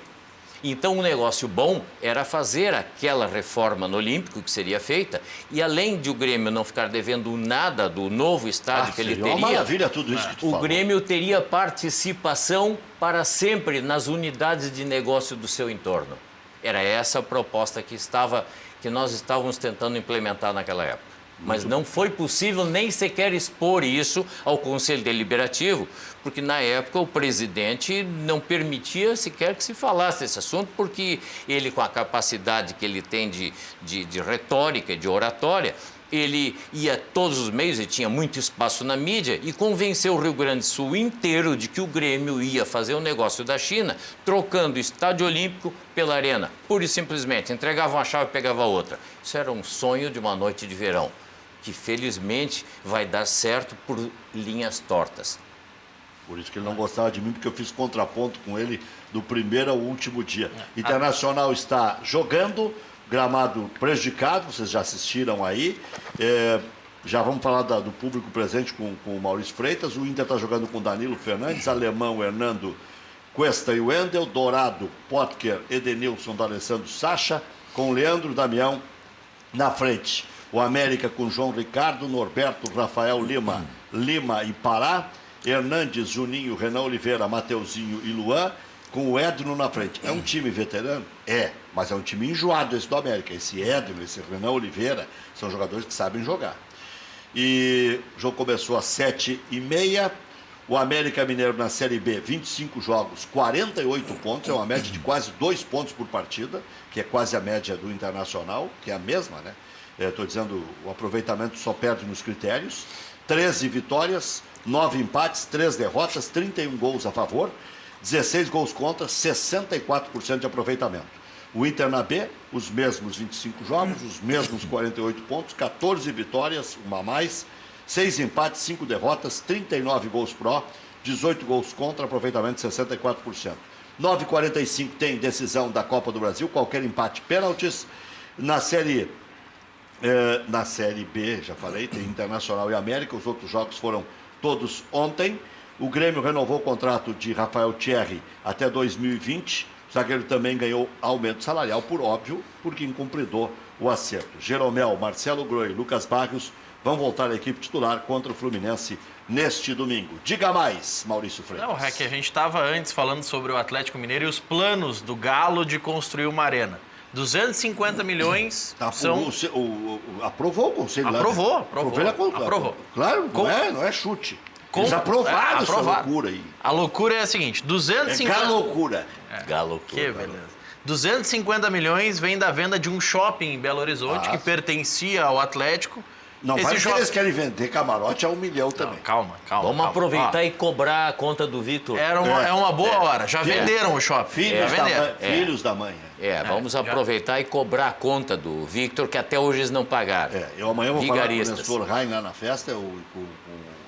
Então, um negócio bom era fazer aquela reforma no Olímpico que seria feita, e além de o Grêmio não ficar devendo nada do novo estádio que ele teria, uma maravilha tudo isso que tu falou. O Grêmio teria participação para sempre nas unidades de negócio do seu entorno. Era essa a proposta que nós estávamos tentando implementar naquela época. Mas não foi possível nem sequer expor isso ao Conselho Deliberativo, porque na época o presidente não permitia sequer que se falasse desse assunto, porque ele, com a capacidade que ele tem de retórica, de oratória, ele ia todos os meios e tinha muito espaço na mídia e convenceu o Rio Grande do Sul inteiro de que o Grêmio ia fazer o negócio da China, trocando o Estádio Olímpico pela Arena. Pura e simplesmente, entregava uma chave e pegava outra. Isso era um sonho de uma noite de verão, que felizmente vai dar certo por linhas tortas. Por isso que ele não gostava de mim, porque eu fiz contraponto com ele do primeiro ao último dia. Internacional está jogando, gramado prejudicado, vocês já assistiram aí. Já vamos falar do público presente com o Maurício Freitas. O Inter está jogando com Danilo Fernandes, Alemão, Hernando Cuesta e Wendel, Dourado, Potker, Edenilson, D'Alessandro, Sacha, com Leandro Damião na frente. O América com João Ricardo, Norberto, Rafael Lima e Pará, Hernandes, Juninho, Renan Oliveira, Mateuzinho e Luan, com o Edno na frente. É um time veterano? Mas é um time enjoado esse do América. Esse Edno, esse Renan Oliveira, são jogadores que sabem jogar. E o jogo começou às 7h30. O América Mineiro na Série B, 25 jogos, 48 pontos, é uma média de quase 2 pontos por partida, que é quase a média do Internacional, que é a mesma, né? Estou dizendo, o aproveitamento só perde nos critérios. 13 vitórias, 9 empates, 3 derrotas, 31 gols a favor, 16 gols contra, 64% de aproveitamento. O Inter na B, os mesmos 25 jogos, os mesmos 48 pontos, 14 vitórias, uma a mais, 6 empates, 5 derrotas, 39 gols pró, 18 gols contra, aproveitamento de 64%. 9h45 tem decisão da Copa do Brasil, qualquer empate, pênaltis. Na Série B, já falei, tem Internacional e América, os outros jogos foram todos ontem. O Grêmio renovou o contrato de Rafael Thierry até 2020. O zagueiro também ganhou aumento salarial, por óbvio, porque incumpridou o acerto. Jeromel, Marcelo Groi e Lucas Barrios vão voltar à equipe titular contra o Fluminense neste domingo. Diga mais, Maurício Freitas. Não, Rec, a gente estava antes falando sobre o Atlético Mineiro e os planos do Galo de construir uma arena. 250 milhões são... Aprovou o Conselho. Aprovou. Claro, não é chute. Eles aprovaram essa loucura aí. A loucura é a seguinte, 250... Galoucura. Que beleza. 250 milhões vem da venda de um shopping em Belo Horizonte que pertencia ao Atlético. Não, vai que eles querem vender camarote a 1 milhão também. Calma. Vamos aproveitar e cobrar a conta do Vitor. É uma boa hora. Já venderam o shopping. Filhos da mãe. Vamos aproveitar e cobrar a conta do Victor, que até hoje eles não pagaram. Eu amanhã vou falar com o Nestor Rain lá na festa, o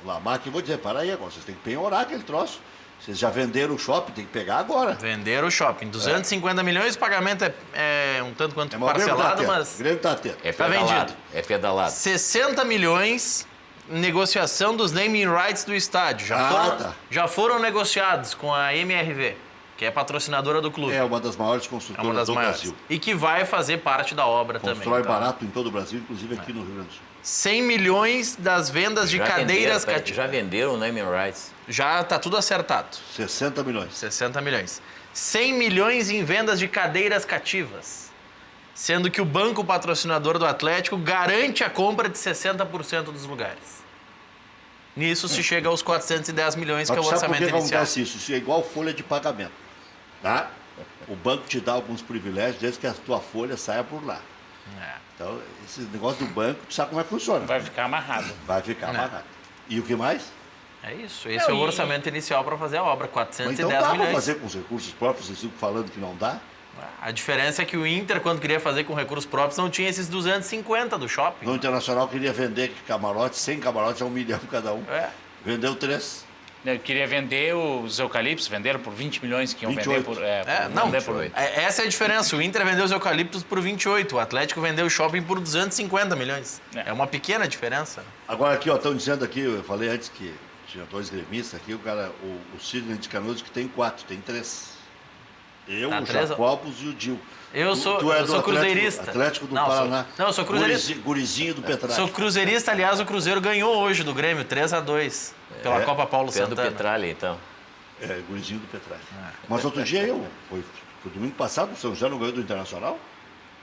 Lamac, e vou dizer, para aí agora, vocês têm que penhorar aquele troço. Vocês já venderam o shopping, tem que pegar agora. Venderam o shopping. 250 milhões, o pagamento é um tanto quanto parcelado, mas... O Grêmio está atento. Tá vendido. É pedalado. 60 milhões, negociação dos naming rights do estádio. Já foram negociados com a MRV. que é patrocinadora do clube. É uma das maiores É construtoras uma das do maiores. Brasil. E que vai fazer parte da obra também. Constrói Então, barato em todo o Brasil, inclusive aqui no Rio Grande do Sul. 100 milhões das vendas de cadeiras cativas. Já venderam o naming rights. Já tá tudo acertado. 60 milhões. 60 milhões. 100 milhões em vendas de cadeiras cativas. Sendo que o banco patrocinador do Atlético garante a compra de 60% dos lugares. Nisso se chega aos 410 milhões, que é o Mas sabe por orçamento que inicial. acontece isso? Isso é igual folha de pagamento. Tá? O banco te dá alguns privilégios desde que a tua folha saia por lá. É. Então, esse negócio do banco, tu sabe como é que funciona. Vai ficar amarrado. Vai ficar amarrado. E o que mais? É isso. Esse é o orçamento inicial para fazer a obra, Mas 410 então dá para milhões. fazer com os recursos próprios, vocês ficam falando que não dá? A diferença é que o Inter, quando queria fazer com recursos próprios, não tinha esses 250 do shopping. No Internacional queria vender camarotes, 100 camarotes a 1 milhão cada um. É. Vendeu 3. Eu queria vender os eucaliptos, venderam por 20 milhões, que iam 28. vender por... Não, vender por 8. essa é a diferença. O Inter vendeu os eucaliptos por 28, o Atlético vendeu o shopping por 250 milhões. É uma pequena diferença. Agora aqui, ó, estão dizendo aqui, eu falei antes que tinha 2 gremistas aqui, o Sidney de Canoas que tem 4, tem 3. Eu, Tá, o 3. Jacobos e o Dil. Eu sou do cruzeirista. Atlético do Não, Paraná. eu sou cruzeirista. Gurizinho do Petralha. Sou cruzeirista, aliás, o Cruzeiro ganhou hoje do Grêmio, 3-2, pela Copa Paulo Pé do Santana. Petralha, então. É, gurizinho do Petralha. Mas outro dia foi domingo passado, o São José não ganhou do Internacional?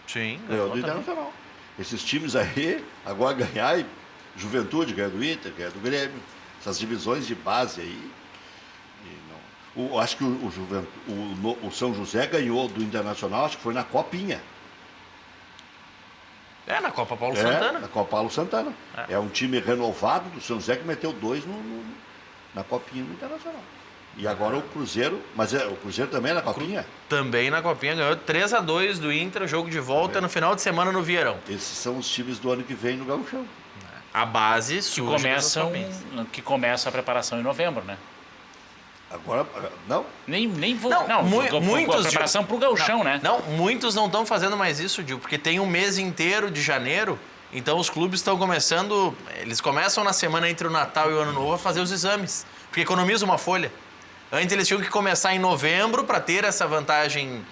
Sim, Ganhou do também. Internacional. Esses times aí, agora ganhar, e Juventude ganha do Inter, ganha do Grêmio, essas divisões de base aí. Acho que o São José ganhou do Internacional, acho que foi na Copinha. É, na Copa Paulo Santana. Na Copa Paulo Santana. É um time renovado do São José que meteu 2 na Copinha do Internacional. E agora o Cruzeiro, mas o Cruzeiro também é na Copinha? Também na Copinha ganhou 3-2 do Inter, jogo de volta no final de semana no Vieirão. Esses são os times do ano que vem no Gauchão. A base surge Que começa a preparação em novembro, né? Agora, não? Nem vou. Não, muitos a preparação pro gauchão, né? Não, muitos não estão fazendo mais isso, Dil, porque tem um mês inteiro de janeiro, então os clubes estão começando, eles começam na semana entre o Natal e o Ano Novo a fazer os exames, porque economiza uma folha. Antes eles tinham que começar em novembro para ter essa vantagem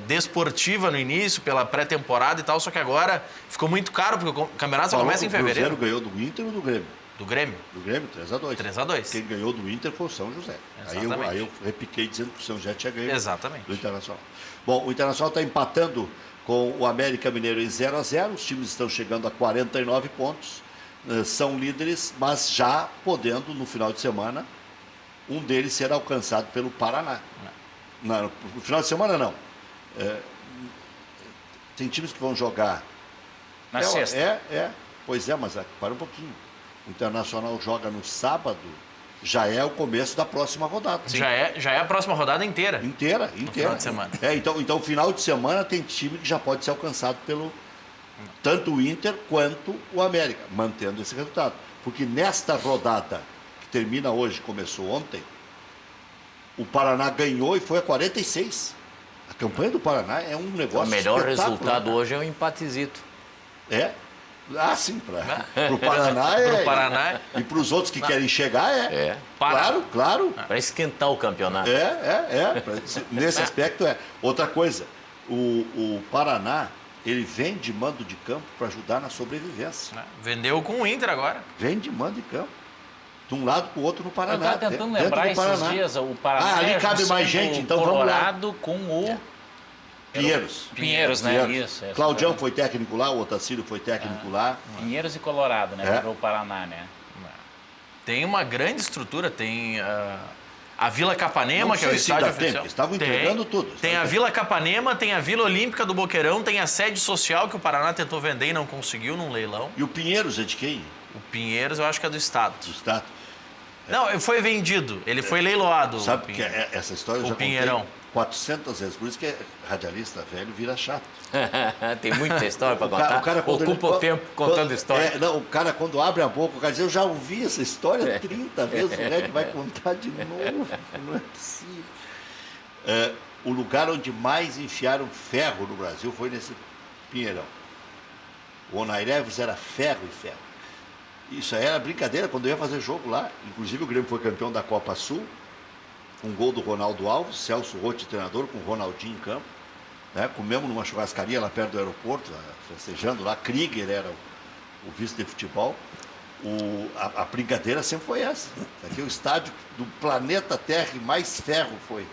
desportiva no início, pela pré-temporada e tal, só que agora ficou muito caro, porque o campeonato só começa em fevereiro. O Cruzeiro ganhou do Inter ou do Grêmio? Do Grêmio. Do Grêmio, 3-2. 3-2. Quem ganhou do Inter foi o São José. Aí eu repiquei dizendo que o São José tinha ganho Exatamente. do Internacional. Bom, o Internacional está empatando com o América Mineiro em 0-0. Os times estão chegando a 49 pontos. São líderes, mas já podendo, no final de semana, um deles ser alcançado pelo Paraná. No final de semana, não. Tem times que vão jogar... Na sexta. Pois é, mas para um pouquinho. O Internacional joga no sábado, já é o começo da próxima rodada. Já é a próxima rodada inteira. Inteira. final de semana. Então, final de semana tem time que já pode ser alcançado pelo tanto o Inter quanto o América, mantendo esse resultado. Porque nesta rodada, que termina hoje, começou ontem, o Paraná ganhou e foi a 46. A campanha do Paraná é um negócio O melhor espetacular. resultado hoje é o empatezito. É? Ah, sim, para o Paraná Pro Paraná. E para os outros que querem chegar É. Claro. Para esquentar o campeonato. Nesse aspecto é. Outra coisa, o Paraná, ele vem de mando de campo para ajudar na sobrevivência. Vendeu com o Inter agora. Vem de mando de campo. De um lado para o outro no Eu Paraná. estava tentando dentro lembrar do esses Paraná. dias, o Paraná ali é a cabe junção mais gente, do então vamos lá. Colorado com o Pinheiros, né? Pinheiros. Isso. Claudião foi técnico lá, o Otacílio foi técnico lá. Pinheiros e Colorado, né? Para o Paraná, né? Tem uma grande estrutura, tem a Vila Capanema, Não que é o sei se estádio ainda tem, oficial. porque estavam entregando tudo. Tem a Vila Capanema, tem a Vila Olímpica do Boqueirão, tem a sede social que o Paraná tentou vender e não conseguiu num leilão. E o Pinheiros é de quem? O Pinheiros eu acho que é do Estado. Do Estado. Não, ele foi vendido, ele foi leiloado. Sabe que essa história eu O já Pinheirão. contei 400 vezes. Por isso que radialista velho vira chato. Tem muita história para O contar. cara, quando Ocupa o tempo contando história. O cara, quando abre a boca, o cara diz, eu já ouvi essa história 30 vezes, o moleque vai contar de novo. Não é possível. O lugar onde mais enfiaram ferro no Brasil foi nesse Pinheirão. O Onaireves era ferro e ferro. Isso aí era brincadeira quando eu ia fazer jogo lá. Inclusive o Grêmio foi campeão da Copa Sul. um gol do Ronaldo Alves, Celso Rotti, treinador, com o Ronaldinho em campo. Né? Comemos numa churrascaria lá perto do aeroporto, festejando lá. Krieger era o vice de futebol. A brincadeira sempre foi essa. Aqui é o estádio do planeta Terra que mais ferro foi.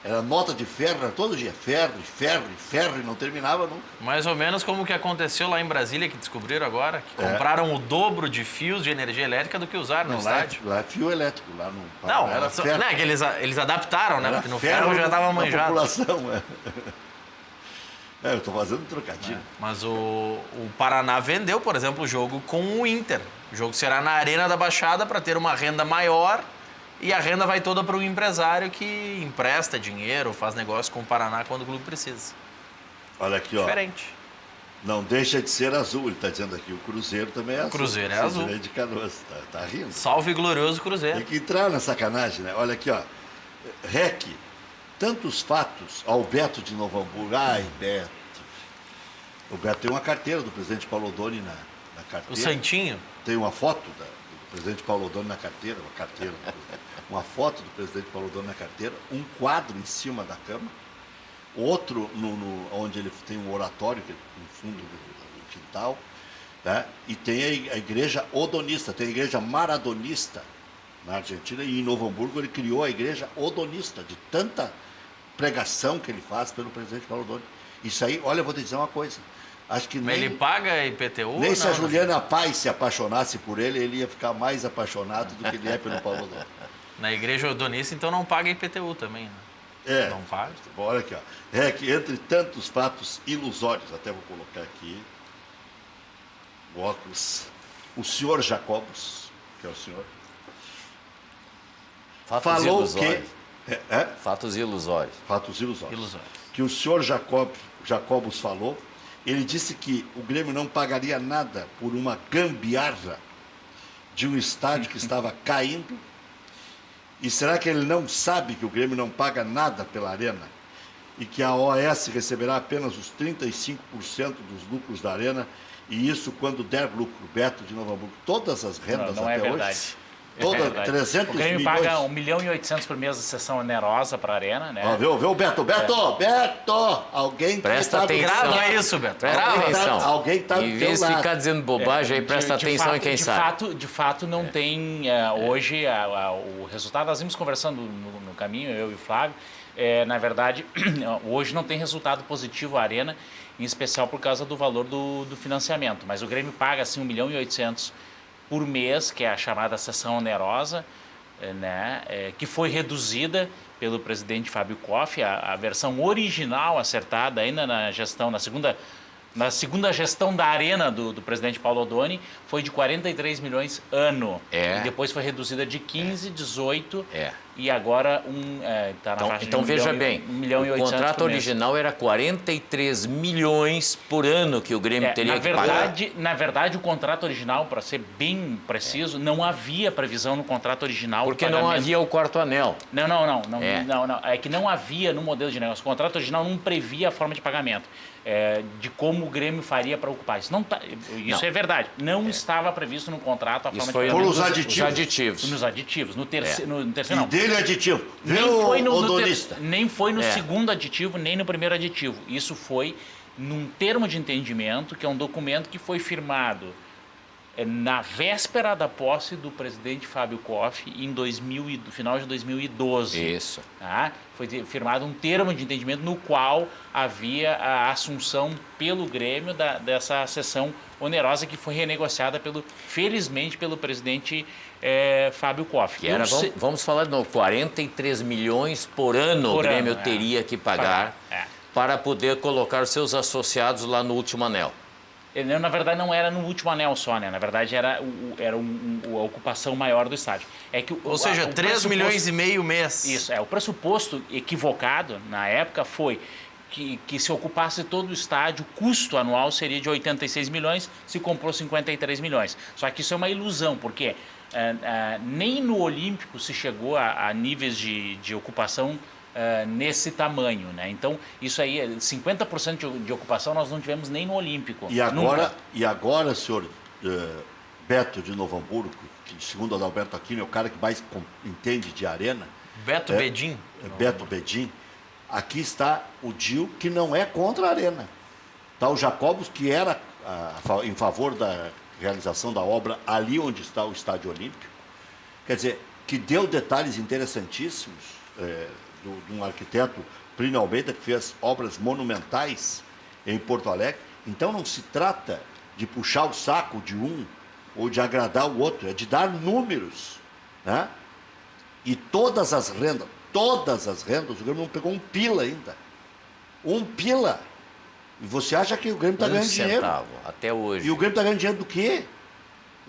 Era nota de ferro, era todo dia. Ferro, ferro, ferro, e não terminava nunca. Mais ou menos como o que aconteceu lá em Brasília, que descobriram agora, que compraram o dobro de fios de energia elétrica do que usaram no estádio. Lá é fio elétrico, lá no... Não, era só, né, que eles adaptaram, né? Porque no ferro já estava manjado. População, eu estou fazendo um trocadilho. Mas o Paraná vendeu, por exemplo, o jogo com o Inter. O jogo será na Arena da Baixada para ter uma renda maior e a renda vai toda para o empresário que empresta dinheiro, faz negócio com o Paraná quando o clube precisa. Olha aqui, ó. Diferente. Não deixa de ser azul, ele está dizendo aqui. O Cruzeiro também é azul. O Cruzeiro é azul. De Canoas, tá rindo. Salve glorioso Cruzeiro. Tem que entrar na sacanagem, né? Olha aqui, ó. REC, tantos fatos. Ó, o Beto de Novo Hamburgo. Ai, Beto. O Beto tem uma carteira do presidente Paulo Odoni na carteira. O Santinho. Tem uma foto do presidente Paulo Odoni na carteira, uma foto do presidente Paulo Odoni na carteira, um quadro em cima da cama, outro onde ele tem um oratório no fundo do quintal, né? E tem a igreja odonista, tem a igreja maradonista na Argentina, e em Novo Hamburgo ele criou a igreja odonista, de tanta pregação que ele faz pelo presidente Paulo Odoni. Isso aí, olha, eu vou te dizer uma coisa. Acho que Mas ele paga IPTU? Nem se a Juliana Paz se apaixonasse por ele ia ficar mais apaixonado do que ele é pelo Paulo Odoni. Na igreja odonista, então não paga IPTU também, né? Não paga? Bom, olha aqui, ó. É que entre tantos fatos ilusórios, até vou colocar aqui o óculos, o senhor Jacobos, que é o senhor, Fatos ilusórios. Fatos ilusórios. Fatos ilusórios. Que o senhor Jacobos falou. Ele disse que o Grêmio não pagaria nada por uma gambiarra de um estádio que estava caindo. E será que ele não sabe que o Grêmio não paga nada pela Arena? E que a OAS receberá apenas os 35% dos lucros da Arena? E isso quando der lucro. Beto de Novo Hamburgo. Todas as rendas não até é verdade. hoje... Toda 300 o Grêmio milhões. paga 1.800.000 por mês de sessão onerosa para a Arena, né? Ó, viu, Beto? Beto! Alguém presta atenção. Grava isso, Beto. Presta atenção. Alguém tá em vez de ficar dizendo bobagem aí, presta atenção fato, em quem sabe. De fato, não tem hoje o resultado. Nós vimos conversando no caminho, eu e o Flávio. Na verdade, hoje não tem resultado positivo a Arena, em especial por causa do valor do financiamento. Mas o Grêmio paga assim 1.800.000 por mês, que é a chamada sessão onerosa, né, que foi reduzida pelo presidente Fábio Koff. A versão original acertada ainda na segunda gestão da Arena do presidente Paulo Odoni foi de 43 milhões ano. E depois foi reduzida de 15, 18 e agora está na faixa então de veja bem, 1.800.000 o contrato original era 43 milhões por ano que o Grêmio teria que pagar. Na verdade, o contrato original, para ser bem preciso, não havia previsão no contrato original. Porque não havia o quarto anel. Não. É que não havia no modelo de negócio. O contrato original não previa a forma de pagamento. De como o Grêmio faria para ocupar isso. Isso é verdade. Não estava previsto no contrato a forma de pagamento. Por os aditivos. Nos aditivos. No terceiro não. E dele aditivo. Nem foi no segundo aditivo, nem no primeiro aditivo. Isso foi num termo de entendimento, que é um documento que foi firmado na véspera da posse do presidente Fábio Koff, no final de 2012. Isso. Tá? Foi firmado um termo de entendimento no qual havia a assunção pelo Grêmio dessa sessão onerosa que foi renegociada, felizmente, pelo presidente Fábio Koff. Que era, vamos falar de novo, 43 milhões por ano o Grêmio teria que pagar para poder colocar seus associados lá no último anel. Na verdade, não era no último anel só, né? Na verdade, era a ocupação maior do estádio. Ou seja, 3 milhões e meio mês. Isso, o pressuposto equivocado na época foi que se ocupasse todo o estádio, o custo anual seria de 86 milhões, se comprou 53 milhões. Só que isso é uma ilusão, porque nem no Olímpico se chegou a níveis de ocupação nesse tamanho, né? Então, isso aí, 50% de ocupação nós não tivemos nem no Olímpico. E agora, senhor Beto de Novo Hamburgo, que segundo o Adalberto Aquino é o cara que mais entende de Arena, Beto Bedin. Beto Bedin. Aqui está o DIL, que não é contra a Arena. Está o Jacobus, que era em favor da realização da obra ali onde está o Estádio Olímpico. Quer dizer, que deu detalhes interessantíssimos de um arquiteto, Plínio Almeida, que fez obras monumentais em Porto Alegre. Então não se trata de puxar o saco de um ou de agradar o outro, é de dar números, né? E todas as rendas, o Grêmio não pegou um pila ainda. Um pila. E você acha que o Grêmio está ganhando dinheiro? Até hoje. E o Grêmio está ganhando dinheiro do quê?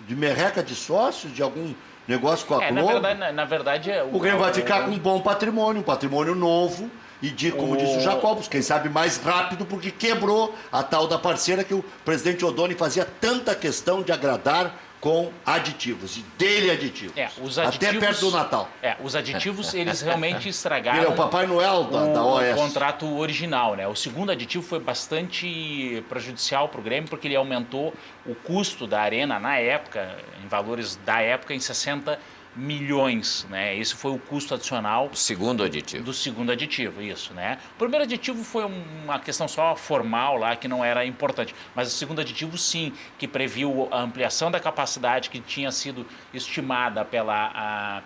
De merreca de sócios, de algum negócio com a Globo? Na verdade o Grêmio vai ficar com um bom patrimônio, um patrimônio novo, e como disse o Jacobus, quem sabe mais rápido, porque quebrou a tal da parceira que o presidente Odoni fazia tanta questão de agradar com aditivos, e dele aditivos. Os aditivos. Até perto do Natal. Os aditivos, eles realmente estragaram. Ele é o Papai Noel da OS. O contrato original, né? O segundo aditivo foi bastante prejudicial para o Grêmio, porque ele aumentou o custo da Arena na época, em valores da época, em 60 milhões, né? Esse foi o custo adicional do segundo aditivo, isso, né? O primeiro aditivo foi uma questão só formal lá, que não era importante, mas o segundo aditivo sim, que previu a ampliação da capacidade que tinha sido estimada pela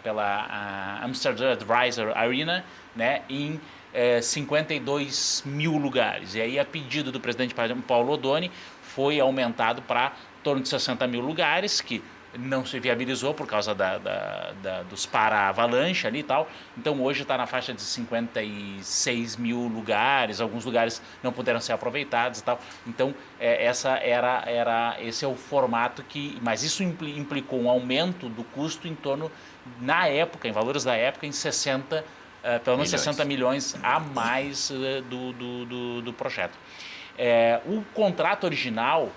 Amsterdam Advisor Arena, né, em 52 mil lugares. E aí, a pedido do presidente Paulo Odoni, foi aumentado para em torno de 60 mil lugares, que não se viabilizou por causa dos para-avalanche ali e tal. Então, hoje está na faixa de 56 mil lugares, alguns lugares não puderam ser aproveitados e tal. Então, esse é o formato que... Mas isso implicou um aumento do custo em torno, na época, em valores da época, em 60, pelo menos 60 milhões a mais do projeto. O contrato original,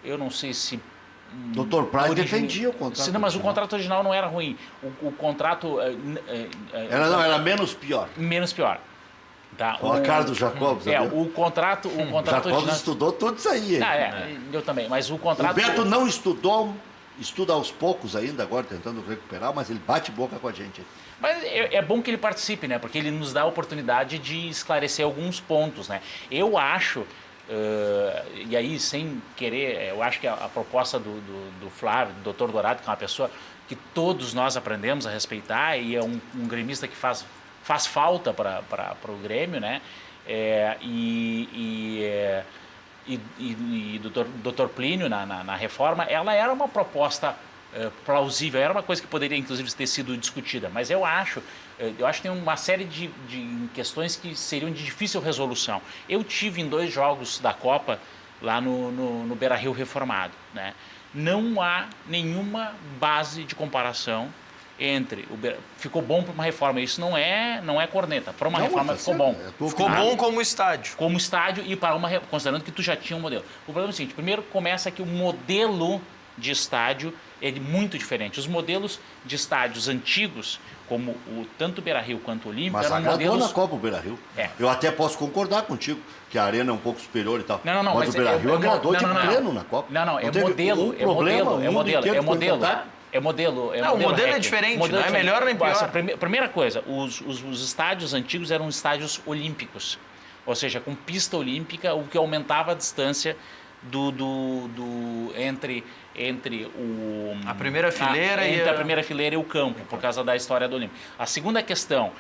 eu não sei se... Dr. Price defendia o contrato. Não, mas o contrato original não era ruim. O contrato... Era menos pior. Menos pior. Tá? A cara do Jacobus. O contrato Jacobus original... estudou tudo isso aí. Eu também, mas o contrato... O Beto não estudou, estuda aos poucos ainda, agora tentando recuperar, mas ele bate boca com a gente. Mas é bom que ele participe, né? Porque ele nos dá a oportunidade de esclarecer alguns pontos, né? Eu acho... e aí, sem querer, eu acho que a proposta do Flávio, do Dr. Dourado, que é uma pessoa que todos nós aprendemos a respeitar e é um gremista que faz falta para o Grêmio, né? Do Dr. Plínio na reforma, ela era uma proposta plausível, era uma coisa que poderia inclusive ter sido discutida, mas eu acho que tem uma série de questões que seriam de difícil resolução. Eu tive em 2 jogos da Copa lá no Beira-Rio reformado, né? Não há nenhuma base de comparação entre ficou bom para uma reforma, isso não é corneta, para uma reforma ficou bom. Ficou bom como estádio. Como estádio e para considerando que tu já tinha um modelo. O problema é o seguinte, primeiro começa que o modelo de estádio é muito diferente. Os modelos de estádios antigos, como tanto o Beira-Rio quanto o Olímpico, mas agradou na Copa o Beira-Rio. Eu até posso concordar contigo, que a arena é um pouco superior e tal. Mas o Beira-Rio agradou de pleno na Copa. É modelo. O modelo é diferente, não é melhor nem pior. Primeira coisa, os estádios antigos eram estádios olímpicos, ou seja, com pista olímpica, o que aumentava a distância entre a primeira fileira a primeira fileira e o campo, por causa da história do Olímpico. A segunda questão,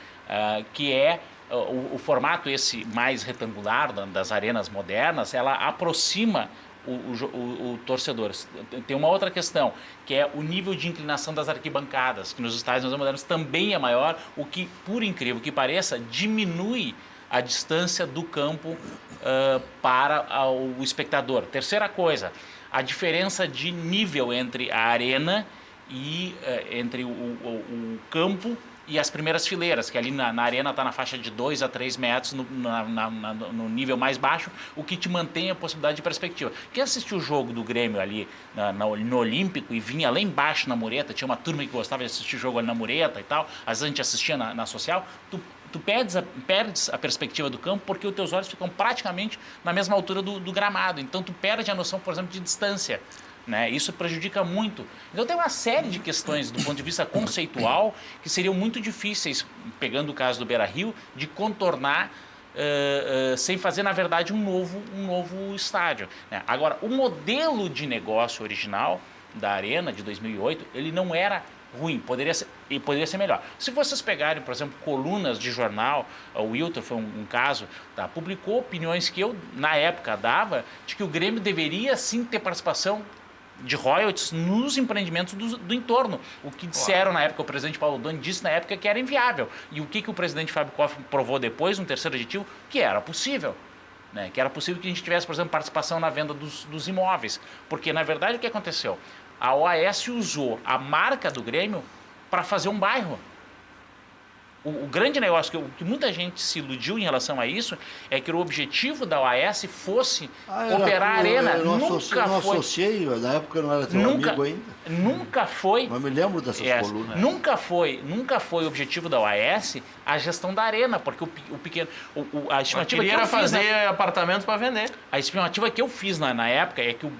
que é o formato esse mais retangular das arenas modernas, ela aproxima o torcedor. Tem uma outra questão, que é o nível de inclinação das arquibancadas, que nos estádios modernos também é maior, o que, por incrível que pareça, diminui a distância do campo para o espectador. Terceira coisa, a diferença de nível entre a arena e entre o campo e as primeiras fileiras, que ali na arena está na faixa de 2 a 3 metros no nível mais baixo, o que te mantém a possibilidade de perspectiva. Quem assistiu o jogo do Grêmio ali no Olímpico e vinha lá embaixo na mureta, tinha uma turma que gostava de assistir o jogo ali na mureta e tal, às vezes a gente assistia na social, tu perdes a perspectiva do campo porque os teus olhos ficam praticamente na mesma altura do gramado, então tu perde a noção, por exemplo, de distância. né? Isso prejudica muito. Então tem uma série de questões do ponto de vista conceitual que seriam muito difíceis, pegando o caso do Beira-Rio, de contornar sem fazer, na verdade, um novo estádio, né? Agora, o modelo de negócio original da Arena de 2008, ele não era ruim, poderia ser melhor. Se vocês pegarem, por exemplo, colunas de jornal, o Wilton foi um caso, tá? Publicou opiniões que eu, na época, dava de que o Grêmio deveria sim ter participação de royalties nos empreendimentos do entorno. O que disseram na época, o presidente Paulo Doni disse na época que era inviável. E o que o presidente Fábio Koff provou depois, no terceiro aditivo, que era possível. Né? Que era possível que a gente tivesse, por exemplo, participação na venda dos imóveis. Porque, na verdade, o que aconteceu? A OAS usou a marca do Grêmio para fazer um bairro. O grande negócio, que muita gente se iludiu em relação a isso, é que o objetivo da OAS fosse operar a Arena. Nunca associei, na época eu não era teu amigo ainda. Nunca foi. Mas me lembro dessas colunas. Nunca foi o objetivo da OAS a gestão da Arena, porque o pequeno... a estimativa que eu era fiz fazer apartamento para vender. A estimativa que eu fiz na época é que o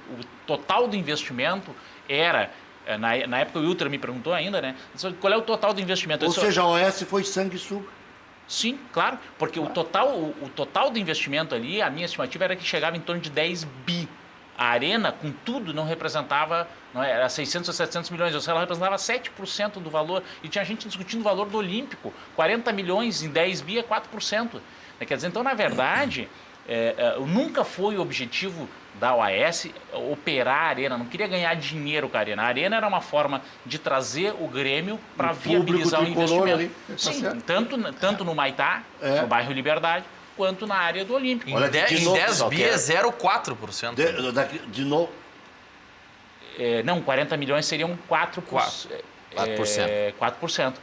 total do investimento era... Na época o Wilton me perguntou ainda, né? Qual é o total do investimento? Ou seja, a OAS foi sanguessuga. Sim, claro, porque o total do investimento ali, a minha estimativa era que chegava em torno de 10 bi. A Arena, com tudo, não representava, era 600 ou 700 milhões, ou seja, ela representava 7% do valor. E tinha gente discutindo o valor do Olímpico. 40 milhões em 10 bi é 4%. Quer dizer, então, na verdade, nunca foi o objetivo da OAS operar a Arena, não queria ganhar dinheiro com a Arena. A Arena era uma forma de trazer o Grêmio para viabilizar o investimento. Ali, sim, tanto no Maitá, no bairro Liberdade, quanto na área do Olímpico. Olha, em 10 bi é 0,4%. De novo? Não, 40 milhões seriam 4%. 4%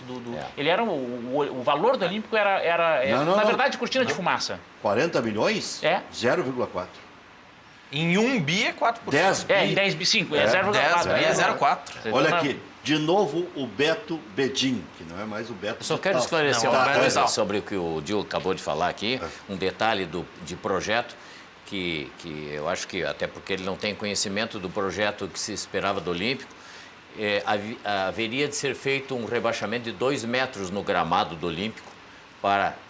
do... Ele era o valor do Olímpico era na verdade, cortina de fumaça. 40 milhões? 0,4. Em 1 bi é 4%. 10 bi? Em 10 bi, 5. É 0,4. 10 bi é 0,4. Olha aqui, de novo o Beto Bedin, que não é mais o Beto. Só quero esclarecer uma coisa sobre o que o Dil acabou de falar aqui, um detalhe de projeto, que eu acho que, até porque ele não tem conhecimento do projeto que se esperava do Olímpico, haveria de ser feito um rebaixamento de 2 metros no gramado do Olímpico,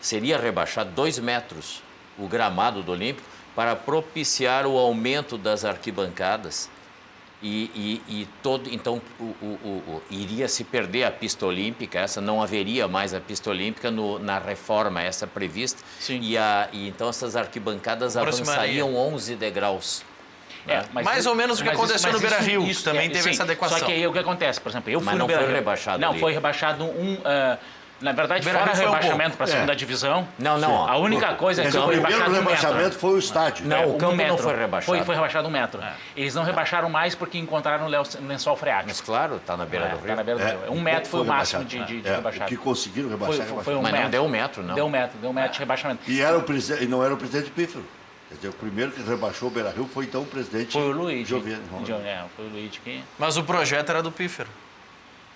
seria rebaixado 2 metros o gramado do Olímpico, para propiciar o aumento das arquibancadas então iria se perder a pista olímpica, não haveria mais a pista olímpica na reforma essa prevista. Sim. E então essas arquibancadas avançariam 11 degraus. Mais ou menos o que aconteceu no Beira-Rio, isso também teve essa adequação. Só que aí o que acontece, por exemplo, eu fui no Beira-Rio. Foi rebaixado. Não, foi rebaixado na verdade, fora rebaixamento para a segunda divisão. Não. A única coisa é que foi rebaixado o primeiro rebaixamento foi o estádio. Não, o campo não foi rebaixado. Foi rebaixado 1 metro. Eles não rebaixaram mais porque encontraram o lençol freático. Mas claro, está na beira do rio. Está na beira do rio. 1 metro foi o máximo de rebaixado. O que conseguiram rebaixar. Foi 1 metro. Mas não deu 1 metro, não. Deu 1 metro de rebaixamento. E não era o presidente Pífero. Quer dizer, o primeiro que rebaixou o Beira-Rio foi então o presidente... Foi o Luigi. Giovani. Foi o Luigi que... Mas o projeto era do Pífero.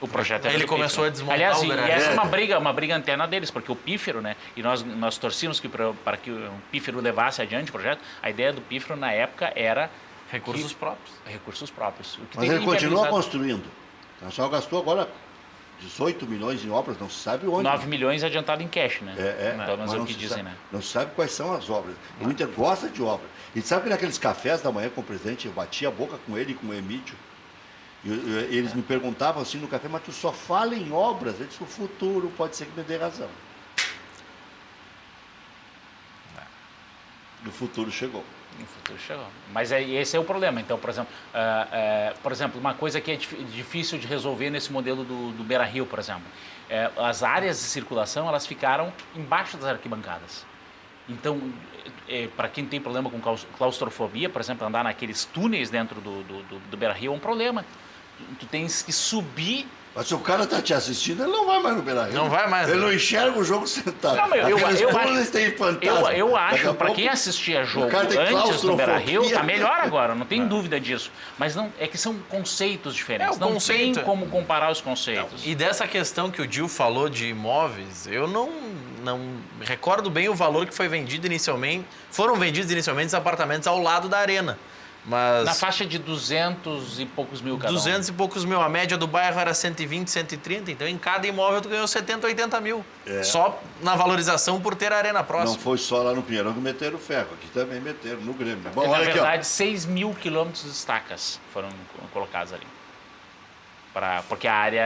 O projeto era Ele começou a desmontar Aliás, o Beira-Rio. essa é uma briga interna deles, porque o Pífero, né? E nós torcíamos para que o Pífero levasse adiante o projeto. A ideia do Pífero na época era recursos próprios. Mas ele continua construindo. O só gastou agora 18 milhões em obras, não se sabe onde. 9 milhões adiantado em cash, né? Pelo menos é o que dizem, sabe, né? Não se sabe quais são as obras. O Inter gosta de obras. E sabe que naqueles cafés da manhã com o presidente, eu batia a boca com ele e com o Emílio. Eles me perguntavam assim no café, mas tu só fala em obras. Eu disse, o futuro pode ser que me dê razão. O futuro chegou. Mas esse é o problema. Então, por exemplo, uma coisa que é difícil de resolver nesse modelo do Beira-Rio, por exemplo, as áreas de circulação elas ficaram embaixo das arquibancadas. Então, para quem tem problema com claustrofobia, por exemplo, andar naqueles túneis dentro do Beira-Rio é um problema. Tu tens que subir. Mas se o cara está te assistindo, ele não vai mais no Beira-Rio. Não vai mais. Ele não enxerga o jogo sentado. Não, eu acho, para quem pouco, assistia jogo antes do Beira-Rio, está melhor agora, não tem dúvida disso. Mas é que são conceitos diferentes. Não tem como comparar os conceitos. E dessa questão que o Dil falou de imóveis, eu não recordo bem o valor que foi vendido inicialmente. Foram vendidos inicialmente os apartamentos ao lado da Arena. Mas Na faixa de 200 e poucos mil cada um. 200 e poucos mil. A média do bairro era 120, 130. Então, em cada imóvel, tu ganhou 70, 80 mil. Só na valorização por ter a arena próxima. Não foi só lá no Pinheirão que meteram ferro, aqui também meteram no Grêmio. Bom, Na olha aqui, ó. verdade, 6 mil quilômetros de estacas foram colocados ali. Porque a área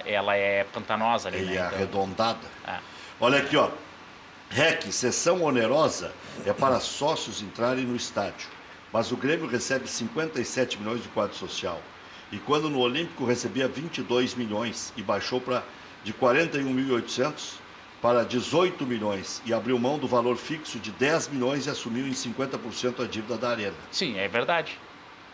ela é pantanosa ali, Ele é né? Então, arredondada. é. Olha aqui, ó. REC, sessão onerosa, é para sócios entrarem no estádio. Mas o Grêmio recebe 57 milhões de quadro social. E quando no Olímpico recebia 22 milhões e baixou de 41.800 para 18 milhões e abriu mão do valor fixo de 10 milhões e assumiu em 50% a dívida da Arena. Sim, é verdade.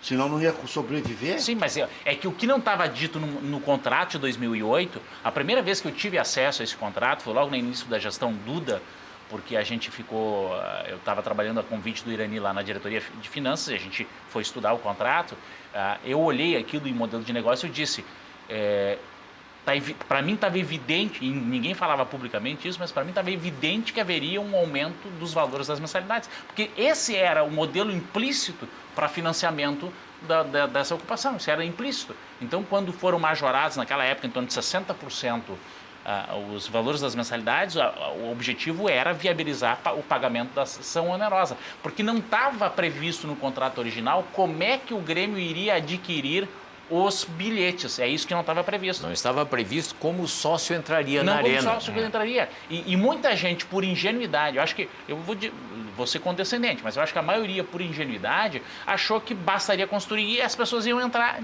Senão não ia sobreviver. Sim, mas é que o que não estava dito no contrato de 2008, a primeira vez que eu tive acesso a esse contrato foi logo no início da gestão Duda, porque a gente ficou, eu estava trabalhando a convite do Irani lá na diretoria de finanças, e a gente foi estudar o contrato, eu olhei aquilo em modelo de negócio e disse, para mim estava evidente, e ninguém falava publicamente isso, mas para mim estava evidente que haveria um aumento dos valores das mensalidades, porque esse era o modelo implícito para financiamento dessa ocupação, isso era implícito. Então, quando foram majorados naquela época em torno de 60%, os valores das mensalidades, o objetivo era viabilizar o pagamento da sessão onerosa, porque não estava previsto no contrato original como é que o Grêmio iria adquirir os bilhetes, é isso que não estava previsto. Não estava previsto como o sócio entraria na Não arena. como sócio que entraria. E muita gente, por ingenuidade, eu acho que, vou ser condescendente, mas eu acho que a maioria, por ingenuidade, achou que bastaria construir e as pessoas iam entrar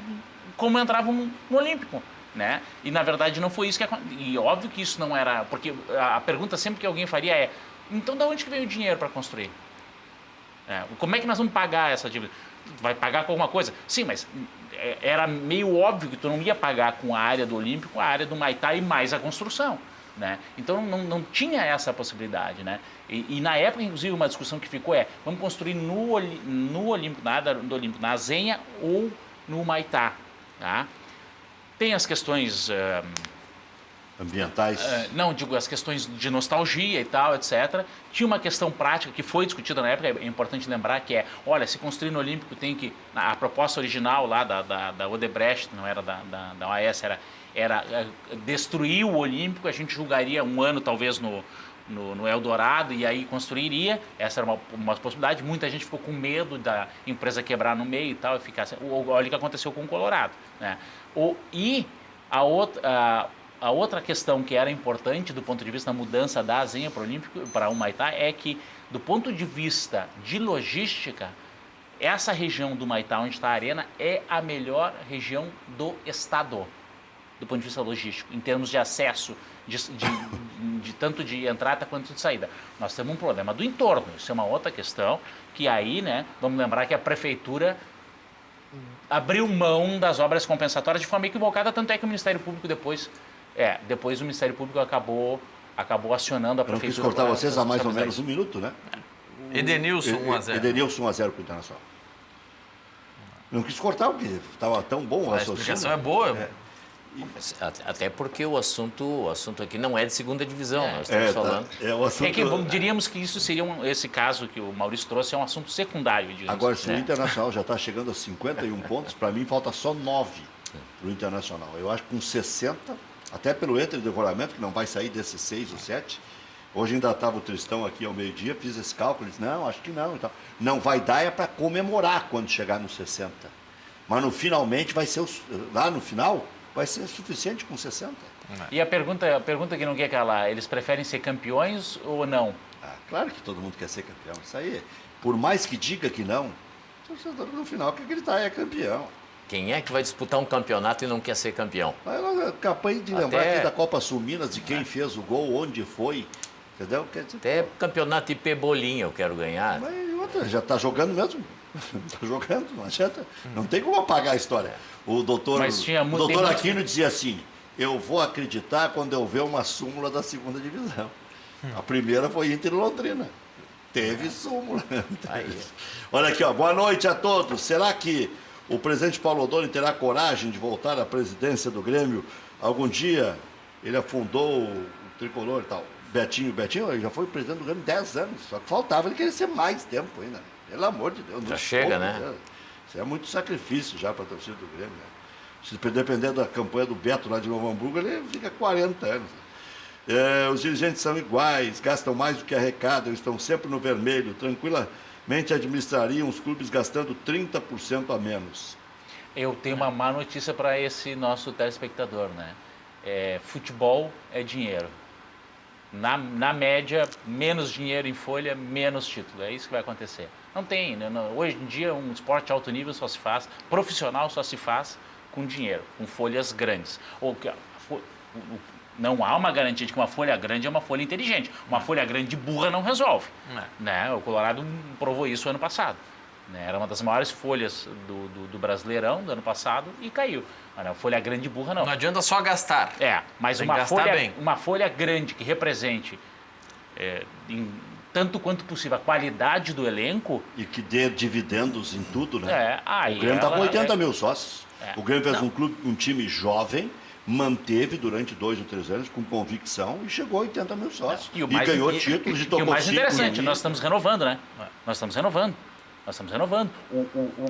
como entravam no Olímpico. Né? E na verdade não foi isso que aconteceu. E óbvio que isso não era. Porque a pergunta sempre que alguém faria é: então de onde que veio o dinheiro para construir? Como é que nós vamos pagar essa dívida? Vai pagar com alguma coisa? Sim, mas era meio óbvio que tu não ia pagar com a área do Olímpico, a área do Maitá e mais a construção. Né? Então não tinha essa possibilidade. Né? E na época, inclusive, uma discussão que ficou vamos construir no Olímpico, na área do Olímpico, na Azenha ou no Maitá. Tá? Tem as questões ambientais. Não, digo, as questões de nostalgia e tal, etc. Tinha uma questão prática que foi discutida na época, é importante lembrar que olha, se construir no Olímpico tem que... A proposta original lá da Odebrecht, não era da OAS, era destruir o Olímpico, a gente julgaria um ano talvez no Eldorado e aí construiria. Essa era uma possibilidade. Muita gente ficou com medo da empresa quebrar no meio e tal, e ficar... Olha o que aconteceu com o Colorado. Né? E a outra questão que era importante do ponto de vista da mudança da Azenha para o Olímpico, para o Maitá, é que, do ponto de vista de logística, essa região do Maitá, onde está a arena, é a melhor região do estado, do ponto de vista logístico, em termos de acesso, de tanto de entrada quanto de saída. Nós temos um problema do entorno, isso é uma outra questão, que aí, né, vamos lembrar que a prefeitura abriu mão das obras compensatórias de forma equivocada, tanto é que o Ministério Público depois o Ministério Público acabou acionando a prefeitura. Eu quis cortar vocês há mais ou menos um minuto, né? Edenilson 1-0. Edenilson 1-0 para o Internacional. Não quis cortar porque estava tão bom o A raciocínio. explicação é boa. Até porque o assunto aqui não é de segunda divisão, nós estamos falando. O assunto... diríamos que isso seria esse caso que o Maurício trouxe é um assunto secundário, digamos. Agora, se o Internacional já está chegando a 51 pontos, para mim falta só 9 para o Internacional. Eu acho que com 60, até pelo entre-devoramento, que não vai sair desses 6 ou 7. Hoje ainda estava o Tristão aqui ao meio-dia, fiz esse cálculo, disse, não, acho que não. Então, não vai dar para comemorar quando chegar nos 60. Mas finalmente vai ser, lá no final, vai ser suficiente com 60. E a pergunta que não quer calar, eles preferem ser campeões ou não? Claro que todo mundo quer ser campeão. Isso aí, por mais que diga que não, no final quer gritar, é campeão. Quem é que vai disputar um campeonato e não quer ser campeão? Eu acabei de lembrar aqui da Copa Sul Minas, de quem fez o gol, onde foi, entendeu? Quer dizer, até campeonato IP Bolinha eu quero ganhar. Mas outra, já está jogando mesmo. Está jogando, não adianta. Não tem como apagar a história. O doutor Aquino dizia assim, eu vou acreditar quando eu ver uma súmula da segunda divisão. A primeira foi Inter e Londrina. Teve súmula. Olha aqui, boa noite a todos. Será que o presidente Paulo Odoni terá coragem de voltar à presidência do Grêmio? Algum dia ele afundou o tricolor e tal. Betinho, ele já foi presidente do Grêmio 10 anos. Só que faltava ele querer ser mais tempo ainda. Pelo amor de Deus. Já chega, né? Isso é muito sacrifício já para a torcida do Grêmio. Né? Se depender da campanha do Beto lá de Novo Hamburgo, ele fica 40 anos. Os dirigentes são iguais, gastam mais do que arrecadam, estão sempre no vermelho, tranquilamente administrariam os clubes gastando 30% a menos. Eu tenho uma má notícia para esse nosso telespectador, né? Futebol é dinheiro. Na média, menos dinheiro em folha, menos título. É isso que vai acontecer. Não tem, né? Hoje em dia um esporte de alto nível só se faz, profissional só se faz com dinheiro, com folhas grandes. Não há uma garantia de que uma folha grande é uma folha inteligente. Uma folha grande de burra não resolve. Né? O Colorado provou isso ano passado. Né? Era uma das maiores folhas do Brasileirão do ano passado e caiu. Mas a folha grande de burra não. Não adianta só gastar. Mas uma folha grande que represente tanto quanto possível a qualidade do elenco. E que dê dividendos em tudo, né? O Grêmio está com 80 mil sócios. O Grêmio fez um time jovem, manteve durante 2 ou 3 anos com convicção e chegou a 80 mil sócios. E ganhou títulos e tocou 5. E o mais interessante, nós estamos renovando, né? Nós estamos renovando.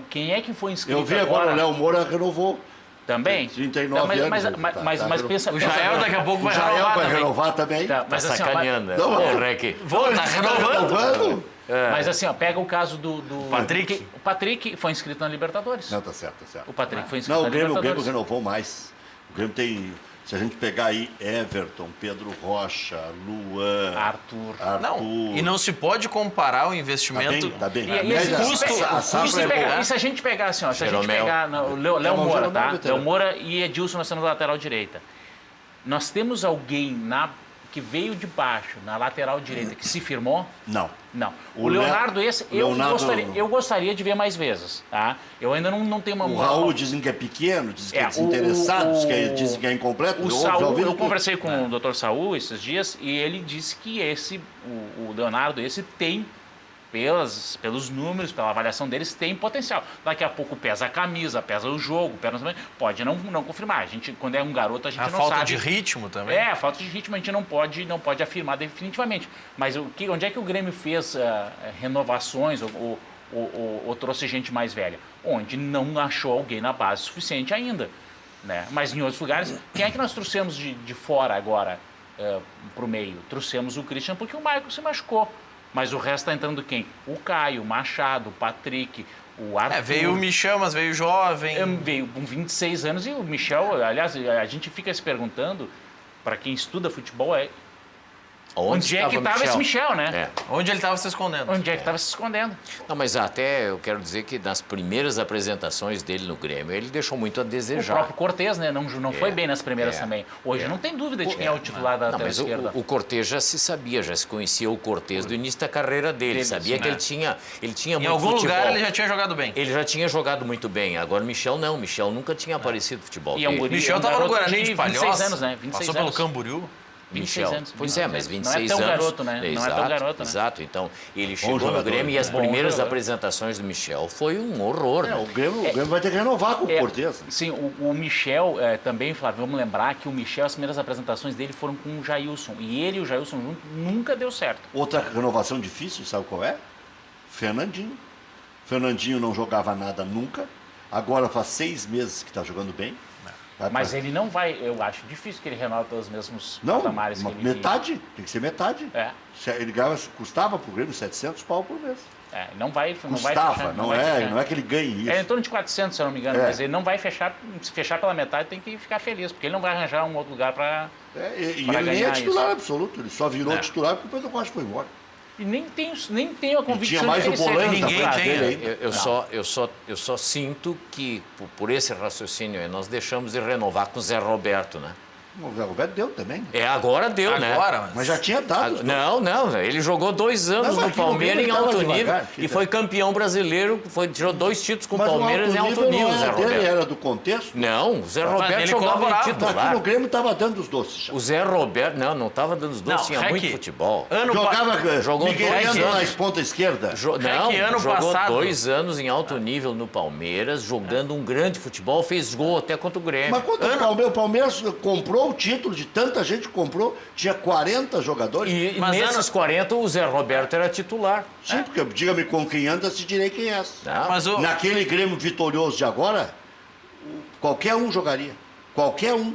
Quem é que foi inscrito? Eu vi agora o Léo Moura renovou. Também? 39 anos. Mas pensa... O Jael daqui a pouco vai renovar. O Jael vai também. renovar também. Mas assim, sacaneando. Tá renovando. Mas assim, pega o caso do Patrick. O Patrick foi inscrito na Libertadores. Não, tá certo. O Patrick foi inscrito na O Libertadores. Grêmio renovou mais. O Grêmio tem, se a gente pegar aí, Everton, Pedro Rocha, Luan, Arthur. E não se pode comparar o investimento... Tá bem. E se a gente pegar assim, se a gente pegar o Léo Moura, tá? Léo Moura e Edilson, nós temos na lateral direita. Nós temos alguém que veio de baixo, na lateral direita, que se firmou? Não. O Leonardo, eu gostaria de ver mais vezes, tá? Eu ainda não tenho uma... O Raul dizem que é pequeno, dizem que é desinteressado, dizem que é incompleto. Eu conversei com o Dr. Saul esses dias e ele disse que o Leonardo, tem, pelos números, pela avaliação deles, tem potencial. Daqui a pouco pesa a camisa, pesa o jogo, pode não confirmar. A gente, quando é um garoto, a gente não sabe. A falta de ritmo também. A falta de ritmo a gente não pode afirmar definitivamente. Mas onde é que o Grêmio fez renovações ou trouxe gente mais velha? Onde não achou alguém na base suficiente ainda. Né? Mas em outros lugares, quem é que nós trouxemos de fora agora para o meio? Trouxemos o Christian porque o Michael se machucou. Mas o resto está entrando quem? O Caio, o Machado, o Patrick, o Arthur. Veio o Michel, mas veio jovem. Veio com 26 anos e o Michel, aliás, a gente fica se perguntando, para quem estuda futebol, onde é que estava esse Michel, né? Onde ele estava se escondendo. Onde é que estava se escondendo. Não, mas até eu quero dizer que nas primeiras apresentações dele no Grêmio, ele deixou muito a desejar. O próprio Cortez, né? Não foi bem nas primeiras também. Hoje não tem dúvida de quem é o titular da lateral esquerda. O Cortez já se sabia, já se conhecia o Cortez do início da carreira dele. Sabia que ele tinha muito futebol. Em algum lugar ele já tinha jogado bem. Ele já tinha jogado muito bem. Agora o Michel não. O Michel nunca tinha aparecido no futebol. E o Michel estava no Guarani de Palhoça. 26 anos, né? 26 passou pelo Camboriú. 26 anos. Pois mas 26 anos. Não é tão garoto, né? Exato, não é tão garoto, né? Exato. Então, ele chegou no Grêmio e as primeiras apresentações do Michel foi um horror. Né? O Grêmio vai ter que renovar com o Cortez. Sim, o Michel também, Flávio, vamos lembrar que o Michel, as primeiras apresentações dele foram com o Jailson. E ele e o Jailson juntos nunca deu certo. Outra renovação difícil, sabe qual é? Fernandinho. Fernandinho não jogava nada nunca. Agora faz 6 meses que está jogando bem. Mas ele não vai, eu acho difícil que ele renove pelos mesmos patamares que ele metade, tem que ser metade. Ele custava pro Grêmio 700 pau por mês. Não vai Custava, fechar, não é que ele ganhe isso. É em torno de 400, se eu não me engano, mas ele não vai fechar, se fechar pela metade tem que ficar feliz, porque ele não vai arranjar um outro lugar para e ele nem é titular absoluto, ele só virou titular porque o Pedro Rocha foi embora. E nem tenho a convicção tinha mais de o Bolano, ninguém tem. Eu só sinto que, por esse raciocínio, nós deixamos de renovar com o Zé Roberto, né? O Zé Roberto deu também. Agora deu, né? Mas já tinha dado. Não, ele jogou 2 anos no Palmeiras em alto nível e foi campeão brasileiro, tirou 2 títulos com o Palmeiras em alto nível, Zé Roberto. Ele era do contexto? Não, o Zé Roberto jogava em titular. Aqui no Grêmio estava dando os doces. Já. O Zé Roberto, não estava dando os doces, tinha muito futebol. Jogou 2 anos na ponta esquerda. Jogou 2 anos em alto nível no Palmeiras, jogando um grande futebol, fez gol até contra o Grêmio. Mas quando o Palmeiras comprou ganhou o título de tanta gente que comprou. Tinha 40 jogadores. E Mas nesses 40, o Zé Roberto era titular. Sim, porque diga-me com quem anda, se direi quem é. Tá? Mas o... Naquele Grêmio vitorioso de agora, qualquer um jogaria. Qualquer um.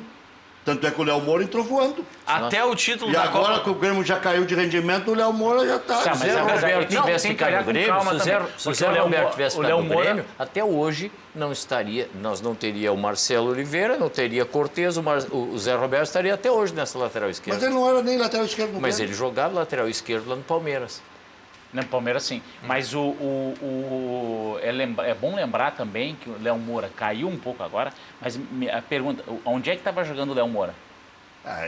Tanto é que o Léo Moura entrou voando. Até o título E da agora Copa... que o Grêmio já caiu de rendimento, o Léo Moura já está. Tá, Se o Zé mas Roberto não, tivesse tem que ficado olhar no com Grêmio, calma se o Zé também, porque Zé o Léo Roberto Moura- tivesse o ficado Léo no Moura- Grêmio, até hoje não estaria, nós não teria o Marcelo Oliveira, não teria Cortez, o Zé Roberto estaria até hoje nessa lateral Mas esquerda. ele não era nem lateral esquerdo no Mas Grêmio. ele jogava lateral esquerdo lá no Palmeiras. No Palmeiras, sim. Mas é bom lembrar também que o Léo Moura caiu um pouco agora, mas a pergunta, onde é que estava jogando o Léo Moura?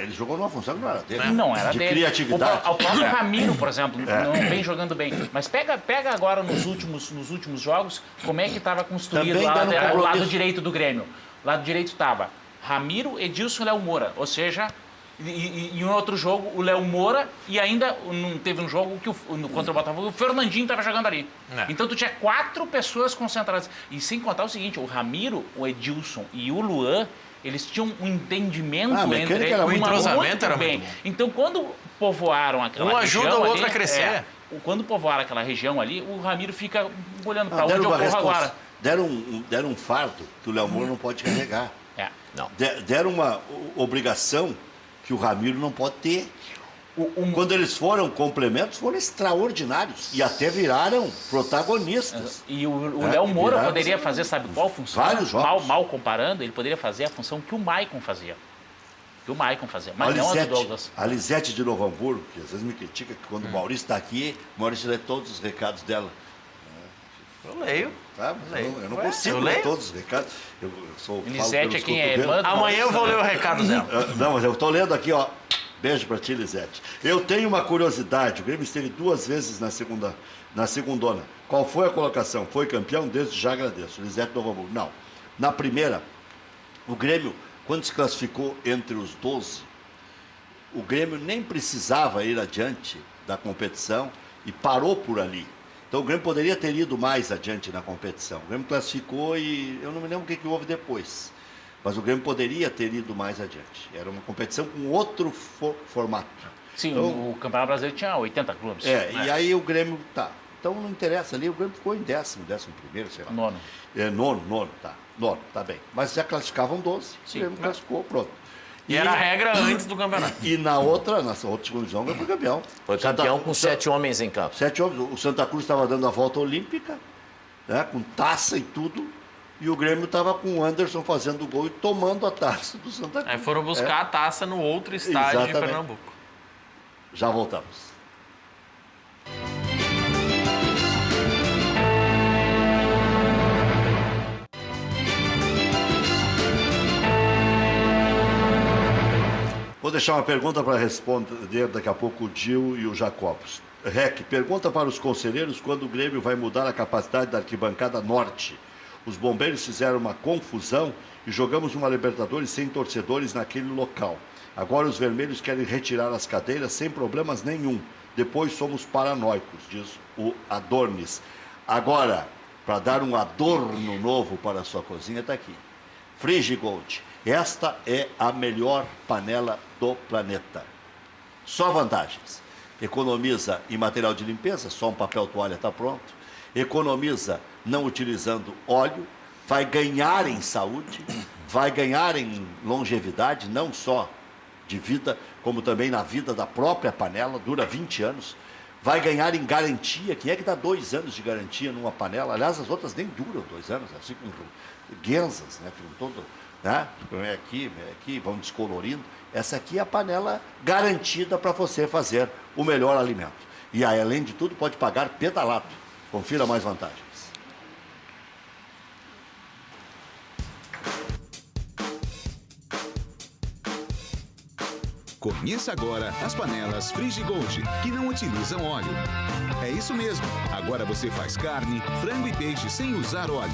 Ele jogou numa função que não era dele. Não era de dele. criatividade. O próprio Ramiro, por exemplo, não vem jogando bem. Mas pega agora nos últimos jogos, como é que estava construído Também dando o lado compromisso. direito do Grêmio. O lado direito estava Ramiro, Edilson e Léo Moura. Ou seja, em um outro jogo, o Léo Moura e ainda não teve um jogo que contra o Botafogo, o Fernandinho estava jogando ali. Então tu tinha 4 pessoas concentradas. E sem contar o seguinte, o Ramiro, o Edilson e o Luan, eles tinham um entendimento a mecânica entre era eles. muito- o entrosamento era muito bom. Então, quando povoaram aquela Um região ajuda o outro ali, a crescer. quando povoaram aquela região ali, o Ramiro fica olhando para Deram onde eu uma corro resposta. agora. Deram um fardo que o Léo Moura não pode carregar. É. Não. Deram uma obrigação que o Ramiro não pode ter. Quando eles foram complementos, foram extraordinários. E até viraram protagonistas. E o Léo Moura viraram- poderia fazer, sabe qual função? Vários jogos. Mal comparando, ele poderia fazer a função que o Maicon fazia. Mas não a do Douglas. A Lisete de Novo Hamburgo, que às vezes me critica que quando o Maurício está aqui, o Maurício lê todos os recados dela. Eu leio. Tá? Leio. Eu não Ué, consigo eu ler leio? todos os recados. Eu falo Lisete pelos é quem é cotovelos. irmã do Amanhã eu vou ler o recado dela. Não, mas eu estou lendo aqui, ó. Beijo para ti, Lisete. Eu tenho uma curiosidade. O Grêmio esteve 2 vezes na segundona. Qual foi a colocação? Foi campeão? Desde já agradeço. Lisete Novo Hamburgo. Não. Na primeira, o Grêmio, quando se classificou entre os 12, o Grêmio nem precisava ir adiante da competição e parou por ali. Então o Grêmio poderia ter ido mais adiante na competição. O Grêmio classificou e eu não me lembro o que houve depois. Mas o Grêmio poderia ter ido mais adiante. Era uma competição com outro formato. Sim, Então, o Campeonato Brasileiro tinha 80 clubes. e aí o Grêmio, tá. Então não interessa ali, o Grêmio ficou em 11º, sei lá. Nono. Nono, tá. Nono, tá bem. Mas já classificavam 12. Sim. O Grêmio classificou, pronto. E era a regra antes do campeonato. E na outra segunda divisão, ele foi campeão. Foi campeão com 7 homens em campo. 7 homens. O Santa Cruz estava dando a volta olímpica, né, com taça e tudo. E o Grêmio estava com o Anderson fazendo o gol e tomando a taça do Santa Cruz. Aí foram buscar a taça no outro estádio de Exatamente. Pernambuco. Já voltamos. Vou deixar uma pergunta para responder daqui a pouco o Gil e o Jacobos. Rec, pergunta para os conselheiros quando o Grêmio vai mudar a capacidade da arquibancada norte. Os bombeiros fizeram uma confusão e jogamos uma Libertadores sem torcedores naquele local. Agora os vermelhos querem retirar as cadeiras sem problemas nenhum. Depois somos paranoicos, diz o Adornes. Agora, para dar um adorno novo para a sua cozinha, está aqui. Frigigold. Esta é a melhor panela do planeta. Só vantagens. Economiza em material de limpeza, só um papel toalha está pronto. Economiza não utilizando óleo, vai ganhar em saúde, vai ganhar em longevidade, não só de vida, como também na vida da própria panela, dura 20 anos. Vai ganhar em garantia. Quem é que dá 2 anos de garantia numa panela? Aliás, as outras nem duram 2 anos, assim como guenzas, né? Todo, né? É aqui, vão descolorindo. Essa aqui é a panela garantida para você fazer o melhor alimento. E aí, além de tudo, pode pagar pedalado. Confira mais vantagens. Conheça agora as panelas Frigigold, que não utilizam óleo. É isso mesmo, agora você faz carne, frango e peixe sem usar óleo.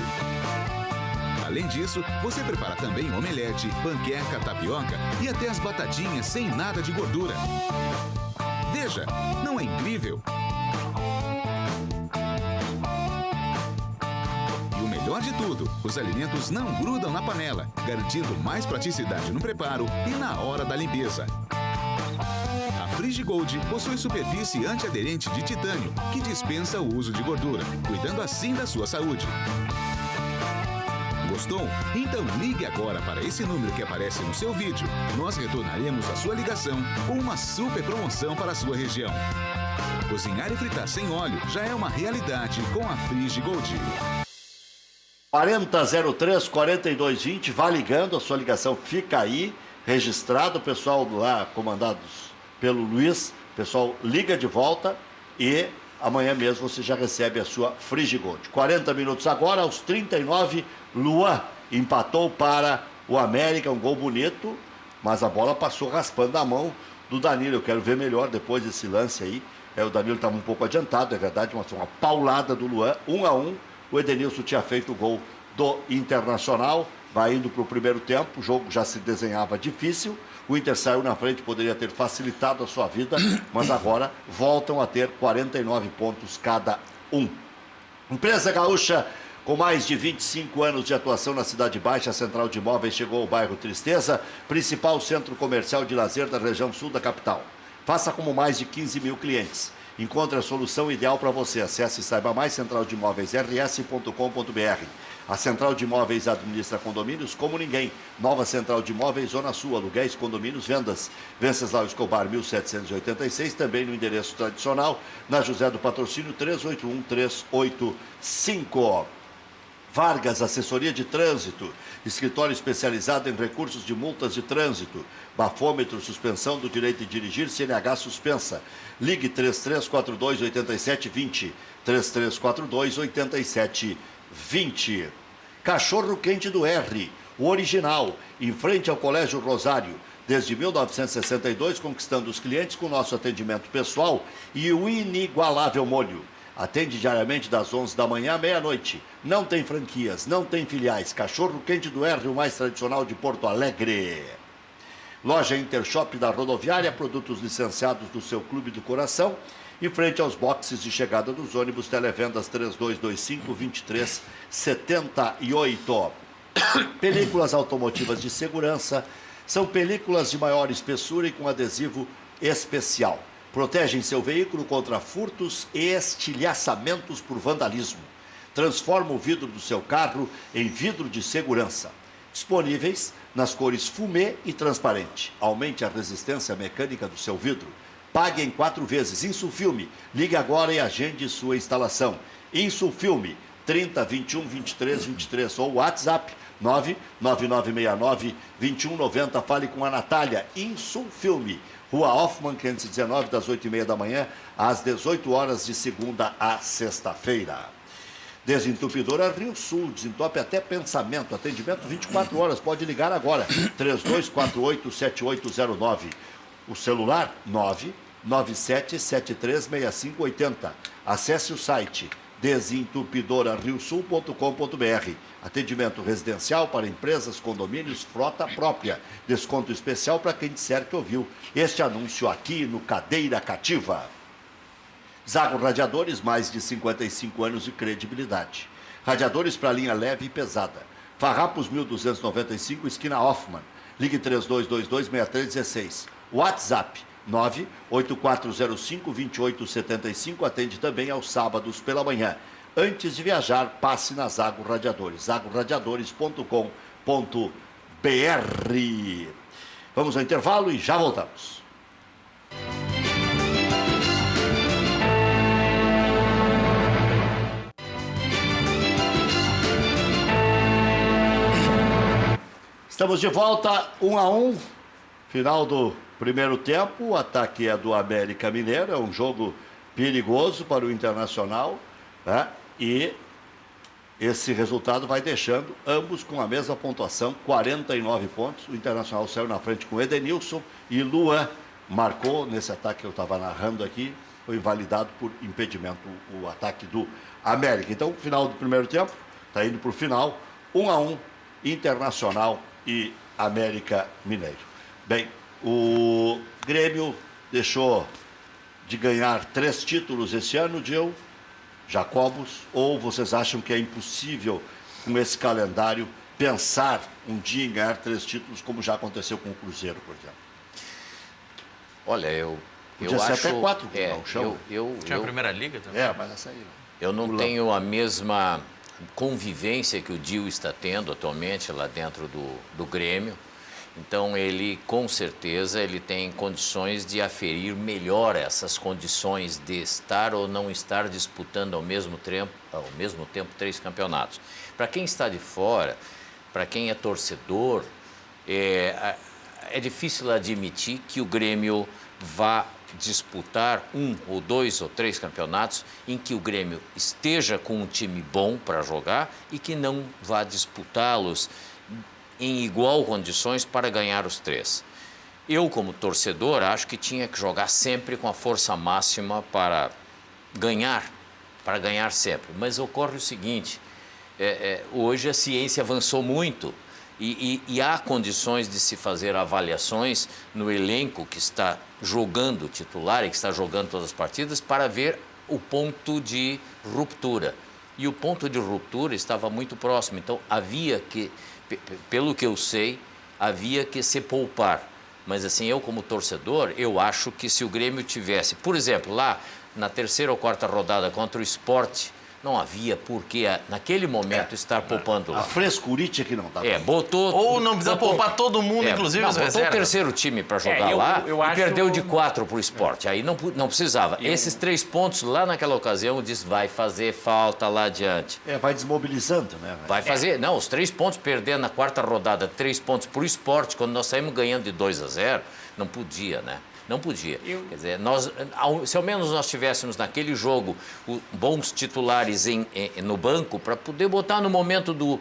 Além disso, você prepara também omelete, panqueca, tapioca e até as batatinhas sem nada de gordura. Veja, não é incrível? E o melhor melhor de tudo, os alimentos não grudam na panela, garantindo mais praticidade no preparo e na hora da limpeza. A Frigigold possui superfície antiaderente de titânio, que dispensa o uso de gordura, cuidando assim da sua saúde. Gostou? Então ligue agora para esse número que aparece no seu vídeo. Nós retornaremos a sua ligação com uma super promoção para a sua região. Cozinhar e fritar sem óleo já é uma realidade com a Frigigold. 4003-4220, vá ligando, a sua ligação fica aí, registrado, o pessoal lá, comandados pelo Luiz, o pessoal liga de volta e amanhã mesmo você já recebe a sua Frigigold. 40 minutos agora, aos 39, Luan empatou para o América, um gol bonito, mas a bola passou raspando a mão do Danilo. Eu quero ver melhor depois desse lance aí. O Danilo estava um pouco adiantado, é verdade, mas uma paulada do Luan, 1-1. O Edenilson tinha feito o gol do Internacional, vai indo para o primeiro tempo, o jogo já se desenhava difícil, o Inter saiu na frente, poderia ter facilitado a sua vida, mas agora voltam a ter 49 pontos cada um. Empresa gaúcha com mais de 25 anos de atuação na Cidade Baixa, a Central de Imóveis chegou ao bairro Tristeza, principal centro comercial de lazer da região sul da capital. Faça como mais de 15 mil clientes. Encontre a solução ideal para você. Acesse e saiba mais centraldimóveisrs.com.br. A Central de Imóveis administra condomínios como ninguém. Nova Central de Imóveis, Zona Sul, aluguéis, condomínios, vendas. Venceslau Escobar, 1786, também no endereço tradicional, na José do Patrocínio, 381-385. Vargas, assessoria de trânsito, escritório especializado em recursos de multas de trânsito, bafômetro, suspensão do direito de dirigir, CNH suspensa. Ligue 3342-8720, 3342-8720. Cachorro Quente do R, o original, em frente ao Colégio Rosário, desde 1962, conquistando os clientes com nosso atendimento pessoal e o inigualável molho. Atende diariamente das 11 da manhã à meia-noite. Não tem franquias, não tem filiais. Cachorro Quente do R, o mais tradicional de Porto Alegre. Loja Intershop da Rodoviária, produtos licenciados do seu Clube do Coração. Em frente aos boxes de chegada dos ônibus, televendas 3225-2378. Películas automotivas de segurança. São películas de maior espessura e com adesivo especial. Protegem seu veículo contra furtos e estilhaçamentos por vandalismo. Transforma o vidro do seu carro em vidro de segurança. Disponíveis nas cores fumê e transparente. Aumente a resistência mecânica do seu vidro. Pague em 4 vezes. Insulfilme. Ligue agora e agende sua instalação. Insulfilme 30 21 23 23 ou WhatsApp 99969-2190. Fale com a Natália. Insulfilme. Rua Hoffman, 519, das 8h30 da manhã, às 18 horas, de segunda a sexta-feira. Desentupidora Rio Sul, desentope até pensamento, atendimento 24 horas, pode ligar agora, 3248-7809. O celular, 997736580. Acesse o site desentupidorariosul.com.br. Atendimento residencial para empresas, condomínios, frota própria. Desconto especial para quem disser que ouviu este anúncio aqui no Cadeira Cativa. Zago Radiadores, mais de 55 anos de credibilidade. Radiadores para linha leve e pesada. Farrapos 1295, esquina Hoffman. Ligue 3222-6316. WhatsApp 98405-2875. Atende também aos sábados pela manhã. Antes de viajar, passe na Zago Radiadores. zagoradiadores.com.br. Vamos ao intervalo e já voltamos. Estamos de volta, 1-1, final do primeiro tempo. O ataque é do América Mineiro, é um jogo perigoso para o Internacional, né? E esse resultado vai deixando ambos com a mesma pontuação, 49 pontos. O Internacional saiu na frente com Edenilson e Luan marcou nesse ataque que eu estava narrando aqui. Foi invalidado por impedimento o ataque do América. Então, final do primeiro tempo, está indo para o final, 1-1, Internacional e América Mineiro. Bem, o Grêmio deixou de ganhar 3 títulos esse ano, Gil, Jacobos, ou vocês acham que é impossível com esse calendário, pensar um dia em ganhar 3 títulos, como já aconteceu com o Cruzeiro, por exemplo? Olha, eu Podia ser acho... até 4 com o Gauchão. Tinha a Primeira Liga também. Mas essa aí... Eu não tenho a mesma convivência que o Dil está tendo atualmente lá dentro do Grêmio. Então, ele, com certeza, ele tem condições de aferir melhor essas condições de estar ou não estar disputando ao mesmo tempo 3 campeonatos. Para quem está de fora, para quem é torcedor, é difícil admitir que o Grêmio vá disputar 1 ou 2 ou 3 campeonatos em que o Grêmio esteja com um time bom para jogar e que não vá disputá-los em igual condições para ganhar os 3. Eu, como torcedor, acho que tinha que jogar sempre com a força máxima para ganhar sempre. Mas ocorre o seguinte, hoje a ciência avançou muito e há condições de se fazer avaliações no elenco que está jogando titular e que está jogando todas as partidas para ver o ponto de ruptura. E o ponto de ruptura estava muito próximo, então havia que... Pelo que eu sei, havia que se poupar. Mas assim, eu como torcedor, eu acho que se o Grêmio tivesse, por exemplo, lá na 3ª ou 4ª rodada contra o Sport, não havia por que, naquele momento, estar poupando lá. A frescurite que não dá. Botou... Ou não precisa poupar todo mundo, inclusive as reservas. Botou o terceiro time para jogar lá e perdeu de 4 para o Sport. Aí não precisava. Esses 3 pontos lá naquela ocasião, diz, vai fazer falta lá adiante. Vai desmobilizando, né? Vai fazer... Não, os 3 pontos perdendo na 4ª rodada, 3 pontos para o Sport, quando nós saímos ganhando de 2-0, não podia, né? Não podia. Quer dizer, se ao menos nós tivéssemos naquele jogo bons titulares no banco para poder botar no momento do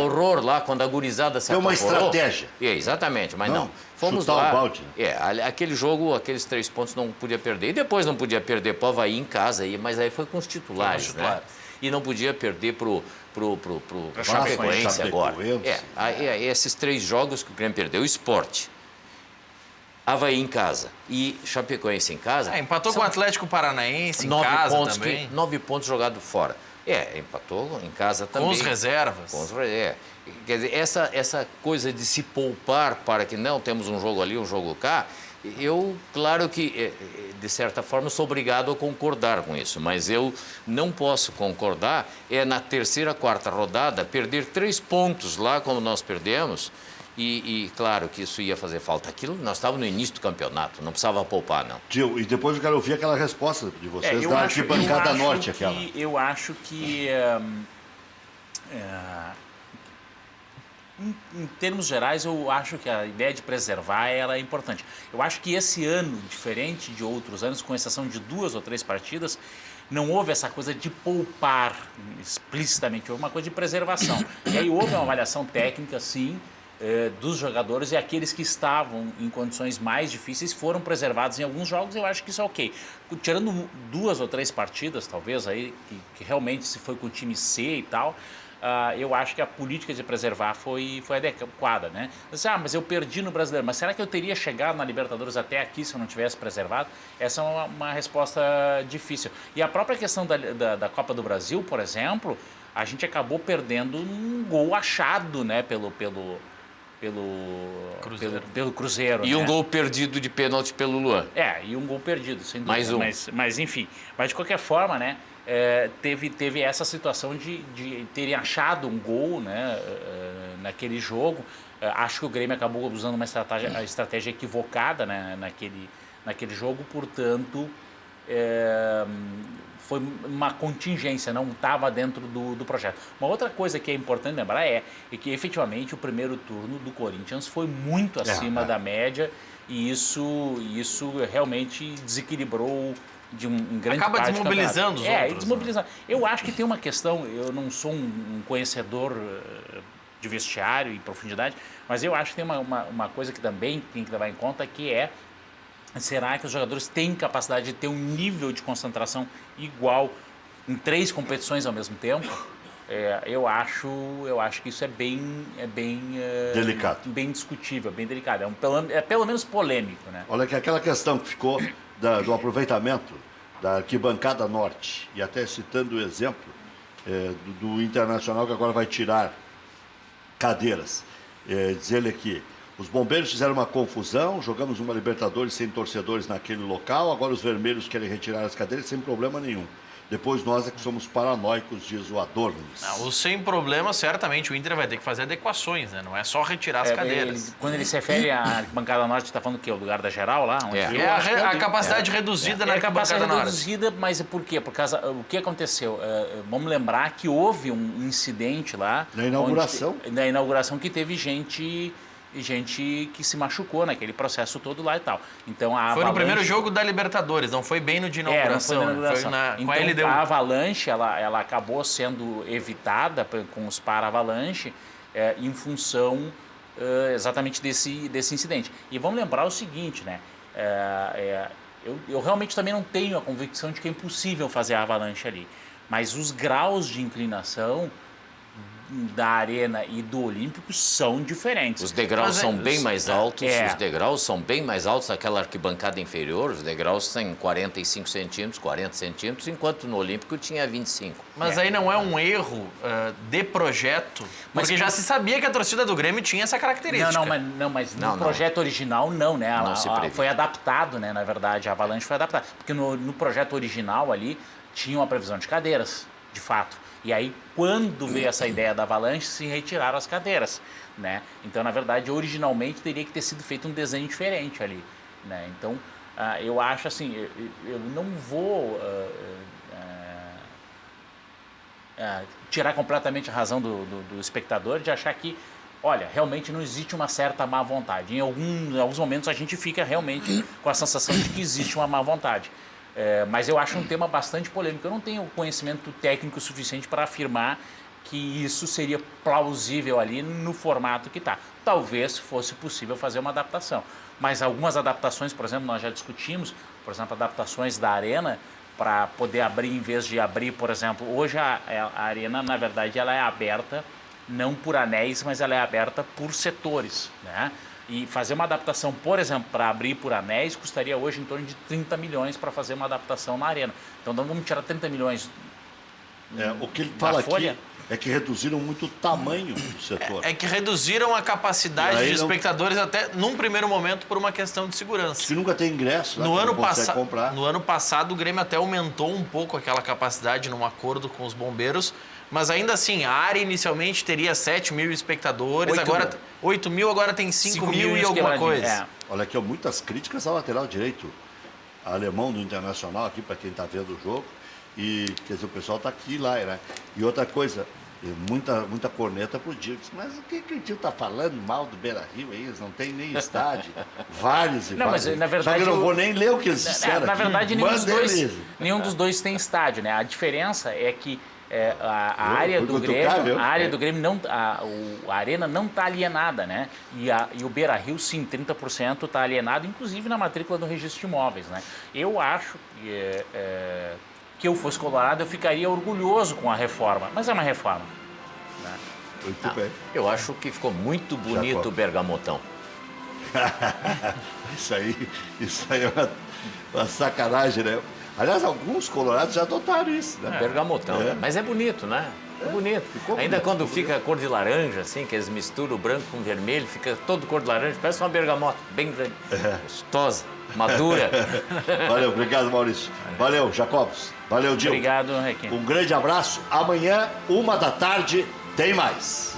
horror lá, quando a gurizada se apavorou. Tem uma estratégia. Exatamente, mas não. Fomos chutar lá. O balde. Aquele jogo, aqueles 3 pontos não podia perder. E depois não podia perder para o Avaí em casa, mas aí foi com os titulares, né? E não podia perder pro Chapecoense agora. Esses 3 jogos que o Grêmio perdeu, o Sport, Avaí em casa e Chapecoense em casa. Empatou com o Atlético Paranaense em casa também. 9 pontos jogados fora. Empatou em casa também. Com os reservas. Quer dizer, essa coisa de se poupar para que não temos um jogo ali, um jogo cá, claro que, de certa forma, sou obrigado a concordar com isso, mas eu não posso concordar na 3ª, 4ª rodada perder 3 pontos lá como nós perdemos. E claro que isso ia fazer falta. Aquilo, nós estávamos no início do campeonato, não precisava poupar, não. Tio, e depois eu quero ouvir aquela resposta de vocês da arquibancada norte. Eu acho que em termos gerais, eu acho que a ideia de preservar ela é importante. Eu acho que esse ano, diferente de outros anos, com exceção de 2 ou 3 partidas, não houve essa coisa de poupar explicitamente, houve uma coisa de preservação. E aí houve uma avaliação técnica, sim, dos jogadores, e aqueles que estavam em condições mais difíceis foram preservados em alguns jogos. Eu acho que isso é ok. Tirando 2 ou 3 partidas, talvez, aí, que realmente se foi com o time C e tal, eu acho que a política de preservar foi adequada, né? Mas eu perdi no Brasileiro, mas será que eu teria chegado na Libertadores até aqui se eu não tivesse preservado? Essa é uma resposta difícil. E a própria questão da Copa do Brasil, por exemplo, a gente acabou perdendo um gol achado, né, pelo Cruzeiro. E um gol perdido de pênalti pelo Luan. E um gol perdido, sem dúvida. Mais um. Mas enfim, mas de qualquer forma, né, teve essa situação de terem achado um gol, né, naquele jogo. Acho que o Grêmio acabou usando uma estratégia equivocada, né, naquele jogo, portanto, foi uma contingência, não estava dentro do projeto. Uma outra coisa que é importante lembrar é que efetivamente o primeiro turno do Corinthians foi muito acima da média, e isso realmente desequilibrou de um grande Acaba parte desmobilizando os outros. Desmobilizando. Eu acho que tem uma questão, eu não sou um conhecedor de vestiário e profundidade, mas eu acho que tem uma coisa que também tem que levar em conta, que será que os jogadores têm capacidade de ter um nível de concentração igual em 3 competições ao mesmo tempo? Eu acho que isso é bem delicado, bem discutível, bem delicado. É pelo menos polêmico, né? Olha, que aquela questão que ficou do aproveitamento da arquibancada norte, e até citando o exemplo do Internacional, que agora vai tirar cadeiras. Diz ele aqui, os bombeiros fizeram uma confusão, jogamos uma Libertadores sem torcedores naquele local, agora os vermelhos querem retirar as cadeiras sem problema nenhum. Depois nós é que somos paranoicos, diz o Adornes. Não, sem problema, certamente o Inter vai ter que fazer adequações, né? Não é só retirar as cadeiras. Quando ele se refere à arquibancada norte, está falando o quê? O lugar da geral lá? Onde a capacidade reduzida na arquibancada norte. Reduzida, mas por quê? Por causa, o que aconteceu? Vamos lembrar que houve um incidente lá. Na inauguração. Na inauguração que teve gente que se machucou naquele processo todo lá e tal. Então, foi no primeiro jogo da Libertadores, não foi bem no de inauguração. Foi com a LDU. A avalanche, ela acabou sendo evitada com os para-avalanche em função exatamente desse incidente. E vamos lembrar o seguinte, né? Eu realmente também não tenho a convicção de que é impossível fazer a avalanche ali. Mas os graus de inclinação da Arena e do Olímpico são diferentes. Os degraus são bem mais altos, os degraus são bem mais altos naquela arquibancada inferior, os degraus têm 45 centímetros, 40 centímetros, enquanto no Olímpico tinha 25. Mas aí não é um erro de projeto, porque já se sabia que a torcida do Grêmio tinha essa característica. Mas no projeto original não, né? Foi adaptado, né? Na verdade, a avalanche foi adaptada. Porque no projeto original ali tinha uma previsão de cadeiras, de fato. E aí, quando veio essa ideia da avalanche, se retiraram as cadeiras, né? Então, na verdade, originalmente teria que ter sido feito um desenho diferente ali, né? Então, eu acho assim, eu não vou tirar completamente a razão do espectador de achar que, olha, realmente não existe uma certa má vontade. Em alguns momentos a gente fica realmente com a sensação de que existe uma má vontade. Mas eu acho um tema bastante polêmico. Eu não tenho conhecimento técnico suficiente para afirmar que isso seria plausível ali no formato que está. Talvez fosse possível fazer uma adaptação. Mas algumas adaptações, por exemplo, nós já discutimos, por exemplo, adaptações da Arena para poder abrir em vez de abrir, por exemplo, hoje a Arena, na verdade, ela é aberta não por anéis, mas ela é aberta por setores, né? E fazer uma adaptação, por exemplo, para abrir por anéis, custaria hoje em torno de 30 milhões para fazer uma adaptação na Arena. Então, não vamos tirar 30 milhões o que ele fala aqui é que reduziram muito o tamanho do setor. É que reduziram a capacidade de espectadores até num primeiro momento por uma questão de segurança. Se nunca tem ingresso, no ano passado o Grêmio até aumentou um pouco aquela capacidade num acordo com os bombeiros, mas ainda assim, a área inicialmente teria 7 mil espectadores, 8 mil, agora tem 5 mil e alguma coisa. Olha aqui, muitas críticas ao lateral direito alemão do Internacional, aqui para quem está vendo o jogo. E, quer dizer, o pessoal está aqui e lá, né? E outra coisa, muita corneta pro Diego. Mas o que o Diego está falando mal do Beira-Rio aí? Eles não tem nem estádio. Vários e vários. Mas, na verdade, eu não vou nem ler o que eles disseram. Na verdade, nenhum dos dois tem estádio, né? A diferença é que a área do Grêmio não, a Arena não está alienada, né? E o Beira-Rio, sim, 30% está alienado, inclusive na matrícula do registro de imóveis, né? Eu acho que eu fosse colorado, eu ficaria orgulhoso com a reforma, mas é uma reforma, né? Muito bem. Eu acho que ficou muito bonito o Bergamotão. Isso aí é uma sacanagem, né? Aliás, alguns colorados já adotaram isso, né? Bergamotão, mas é bonito, né? É bonito. Ainda quando fica cor de laranja, assim, que eles misturam o branco com o vermelho, fica todo cor de laranja, parece uma bergamota, bem grande, gostosa, madura. Valeu, obrigado, Maurício. Valeu, Jacobs. Valeu, Dil. Obrigado, Requinho. Um grande abraço. Amanhã, 1h da tarde, tem mais.